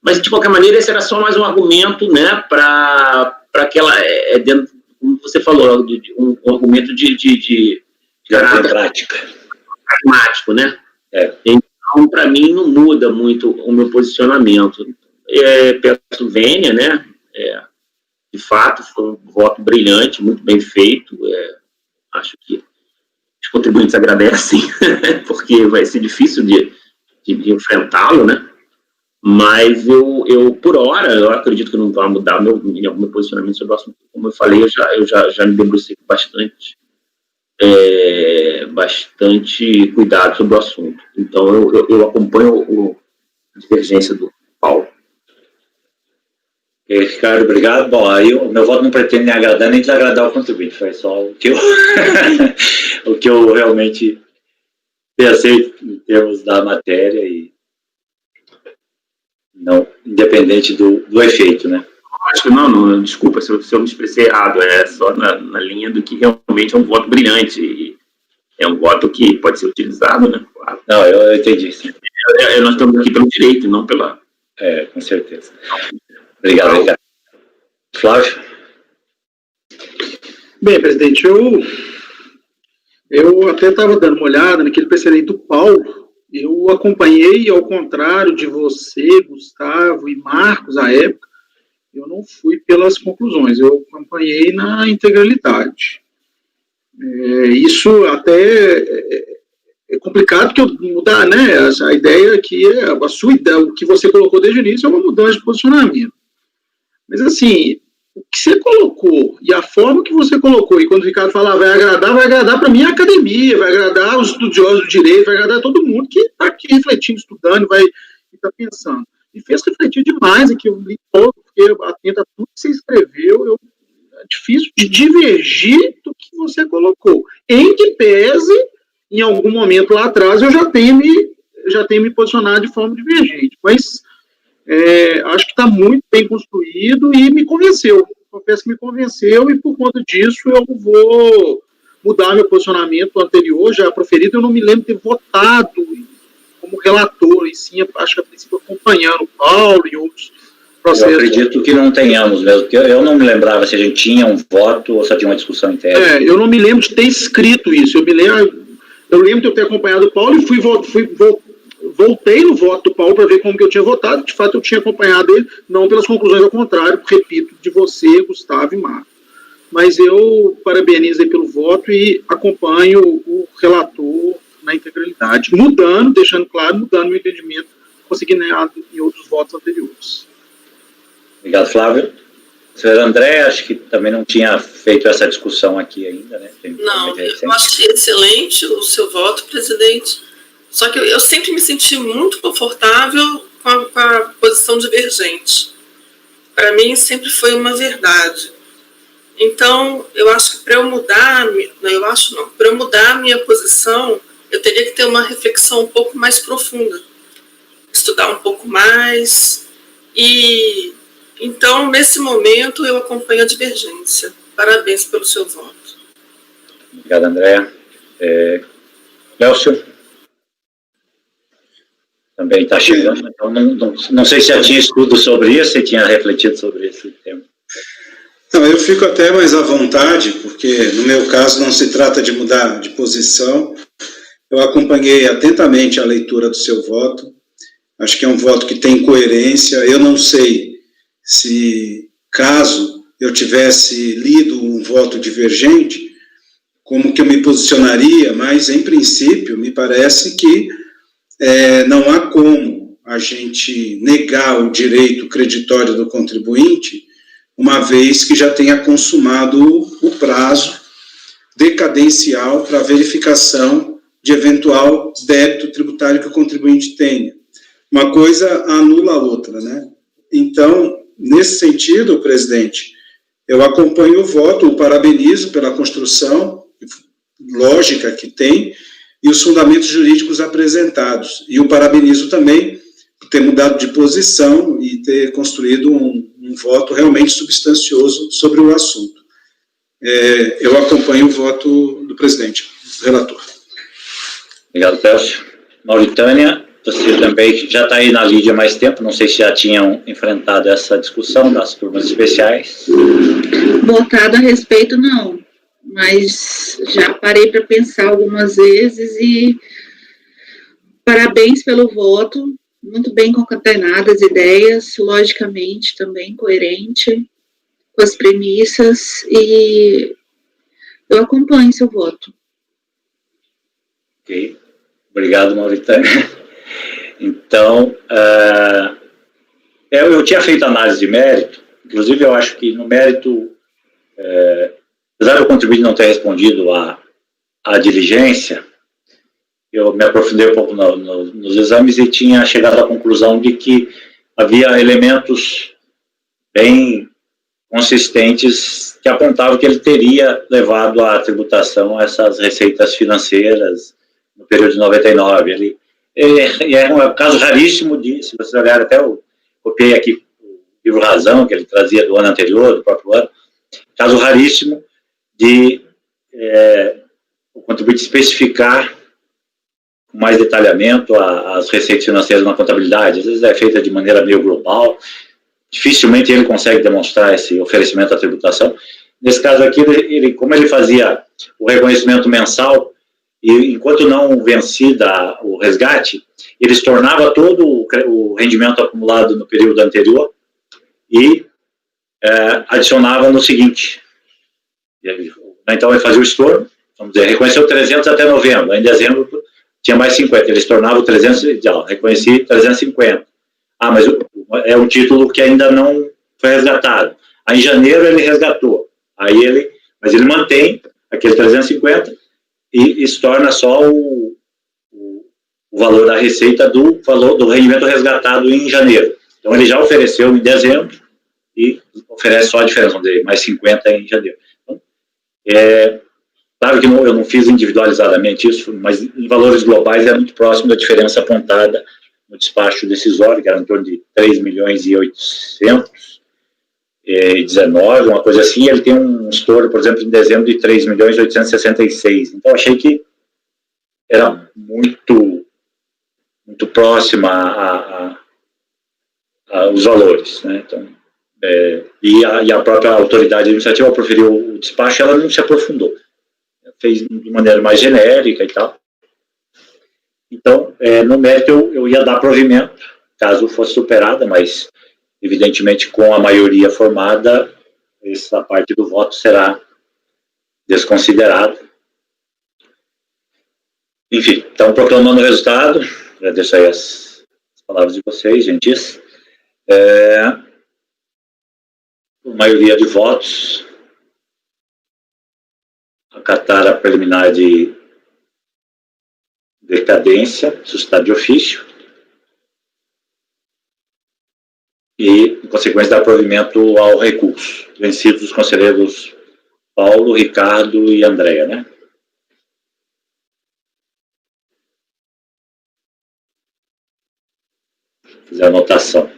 Mas, de qualquer maneira, esse era só mais um argumento, né, para aquela, dentro, como você falou, um argumento de prática. Pragmático, né? Então, para mim, não muda muito o meu posicionamento. Peço vênia, né? de fato, foi um voto brilhante, muito bem feito. Acho que os contribuintes agradecem, porque vai ser difícil de enfrentá-lo, né? Mas eu, por hora, eu acredito que não vai mudar meu posicionamento sobre o assunto. Como eu falei, eu já me debrucei com bastante cuidado sobre o assunto. Então, eu acompanho a divergência do Paulo. Ricardo, obrigado. Bom, aí o meu voto não pretende nem agradar nem desagradar o contribuinte, foi só o que eu, o que eu realmente pensei em termos da matéria e não independente do efeito, né? Acho que não, desculpa se eu me expressei errado, é só na linha do que realmente é um voto brilhante, e é um voto que pode ser utilizado, né? Claro. Não, eu entendi, sim. Nós estamos aqui pelo direito, não pela... Com certeza. Obrigado, Ricardo. Flávio? Bem, presidente, eu até estava dando uma olhada naquele precedente do Paulo. Eu acompanhei, ao contrário de você, Gustavo e Marcos, à época, eu não fui pelas conclusões, eu acompanhei na integralidade. Isso até é complicado, porque mudar, né? A ideia aqui a sua ideia, o que você colocou desde o início é uma mudança de posicionamento. Mas, assim, o que você colocou e a forma que você colocou, e quando o Ricardo fala vai agradar para mim a academia, vai agradar os estudiosos do direito, vai agradar todo mundo que está aqui refletindo, estudando, e está pensando. E fez refletir demais aqui, eu li todo, porque atento a tudo que você escreveu, é difícil de divergir do que você colocou. Em que pese, em algum momento lá atrás, eu já tenho me posicionado de forma divergente, mas acho que está muito bem construído e me convenceu. Confesso que me convenceu e, por conta disso, eu vou mudar meu posicionamento anterior, já proferido. Eu não me lembro de ter votado como relator, e sim, acho que a princípio acompanhando o Paulo e outros processos. Eu acredito que não tenhamos mesmo, porque eu não me lembrava se a gente tinha um voto ou só tinha uma discussão interna. Eu não me lembro de ter escrito isso. Eu lembro de eu ter acompanhado o Paulo e voltei no voto do Paulo para ver como que eu tinha votado. De fato, eu tinha acompanhado ele, não pelas conclusões, ao contrário, repito, de você, Gustavo e Marcos. Mas eu parabenizo aí pelo voto e acompanho o relator na integralidade, deixando claro, mudando meu entendimento, conseguindo em outros votos anteriores. Obrigado, Flávio. Senhor André, acho que também não tinha feito essa discussão aqui ainda, né? Não, eu achei excelente o seu voto, presidente. Só que eu sempre me senti muito confortável com a posição divergente. Para mim, sempre foi uma verdade. Então, eu acho que para eu mudar a minha posição, eu teria que ter uma reflexão um pouco mais profunda, estudar um pouco mais. E então, nesse momento, eu acompanho a divergência. Parabéns pelo seu voto. Obrigado, André. Lélcio? Também está chegando, então não sei se já tinha estudo sobre isso, se tinha refletido sobre esse tema. Não, eu fico até mais à vontade, porque no meu caso não se trata de mudar de posição. Eu acompanhei atentamente a leitura do seu voto, acho que é um voto que tem coerência. Eu não sei se, caso eu tivesse lido um voto divergente, como que eu me posicionaria, mas, em princípio, me parece que não há como a gente negar o direito creditório do contribuinte, uma vez que já tenha consumado o prazo decadencial para verificação de eventual débito tributário que o contribuinte tenha. Uma coisa anula a outra, né? Então, nesse sentido, presidente, eu acompanho o voto, o parabenizo pela construção lógica que tem e os fundamentos jurídicos apresentados. E o parabenizo também por ter mudado de posição e ter construído um voto realmente substancioso sobre o assunto. Eu acompanho o voto do presidente, do relator. Obrigado, Pércio. Mauritânia, você também já está aí na lide há mais tempo, não sei se já tinham enfrentado essa discussão das turmas especiais. Votado a respeito, não, mas já parei para pensar algumas vezes e parabéns pelo voto, muito bem concatenadas as ideias, logicamente também coerente, com as premissas e eu acompanho seu voto. Ok. Obrigado, Mauritânia. Então, eu tinha feito análise de mérito, inclusive eu acho que no mérito, apesar do contribuinte não ter respondido à diligência, eu me aprofundei um pouco nos exames e tinha chegado à conclusão de que havia elementos bem consistentes que apontavam que ele teria levado à tributação essas receitas financeiras no período de 99. É um caso raríssimo de, se vocês olharem, até eu copiei aqui o livro Razão, que ele trazia do ano anterior, do próprio ano, caso raríssimo de o contribuinte especificar com mais detalhamento as receitas financeiras na contabilidade. Às vezes é feita de maneira meio global, dificilmente ele consegue demonstrar esse oferecimento à tributação. Nesse caso aqui, como ele fazia o reconhecimento mensal, e enquanto não vencida o resgate, ele estornava todo o rendimento acumulado no período anterior e adicionava no seguinte. Então ele fazia o estorno, vamos dizer, reconheceu 300 até novembro, em dezembro tinha mais 50, ele estornava o 300, reconheci 350. Mas é um título que ainda não foi resgatado. Aí em janeiro ele resgatou, mas ele mantém aquele 350 e estorna só o valor da receita do rendimento resgatado em janeiro. Então ele já ofereceu em dezembro e oferece só a diferença, vamos dizer, mais 50 em janeiro. Então, claro que eu não fiz individualizadamente isso, mas em valores globais é muito próximo da diferença apontada no despacho decisório, que era em torno de 3.819.000, uma coisa assim. Ele tem um estouro, por exemplo, em dezembro de 3.866.000. Então, achei que era muito próxima aos valores, né? Então, e a própria autoridade administrativa, ao proferir o despacho, ela não se aprofundou. Fez de maneira mais genérica e tal. Então, no mérito, eu ia dar provimento, caso fosse superada, mas, evidentemente, com a maioria formada, essa parte do voto será desconsiderada. Enfim, então, proclamando o resultado, agradeço aí as palavras de vocês, gentis. Por maioria de votos, acatar a preliminar de decadência, suscitado de ofício, e, em consequência, dar provimento ao recurso, vencidos os conselheiros Paulo, Ricardo e Andréa, né? Fizer a anotação.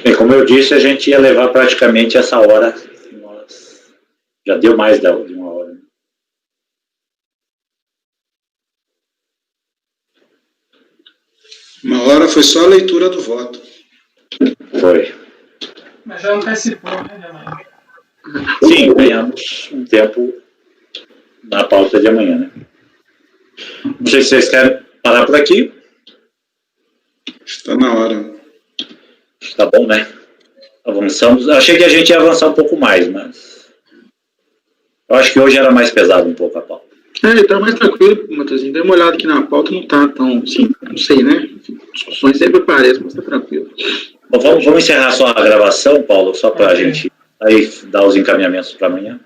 Bem, como eu disse, a gente ia levar praticamente essa hora. Já deu mais de uma hora. Uma hora foi só a leitura do voto. Foi. Mas já antecipou, né, de amanhã? Sim, ganhamos um tempo na pauta de amanhã, né? Não sei se vocês querem parar por aqui. Está na hora. Tá bom, né? Avançamos. Eu achei que a gente ia avançar um pouco mais, mas eu acho que hoje era mais pesado um pouco a pauta. Tá mais tranquilo, Matheusinho. Dê uma olhada aqui na pauta, não tá tão, sim, não sei, né? Discussões sempre parecem, mas tá tranquilo. Bom, vamos encerrar só a gravação, Paulo, só para a gente aí dar os encaminhamentos para amanhã.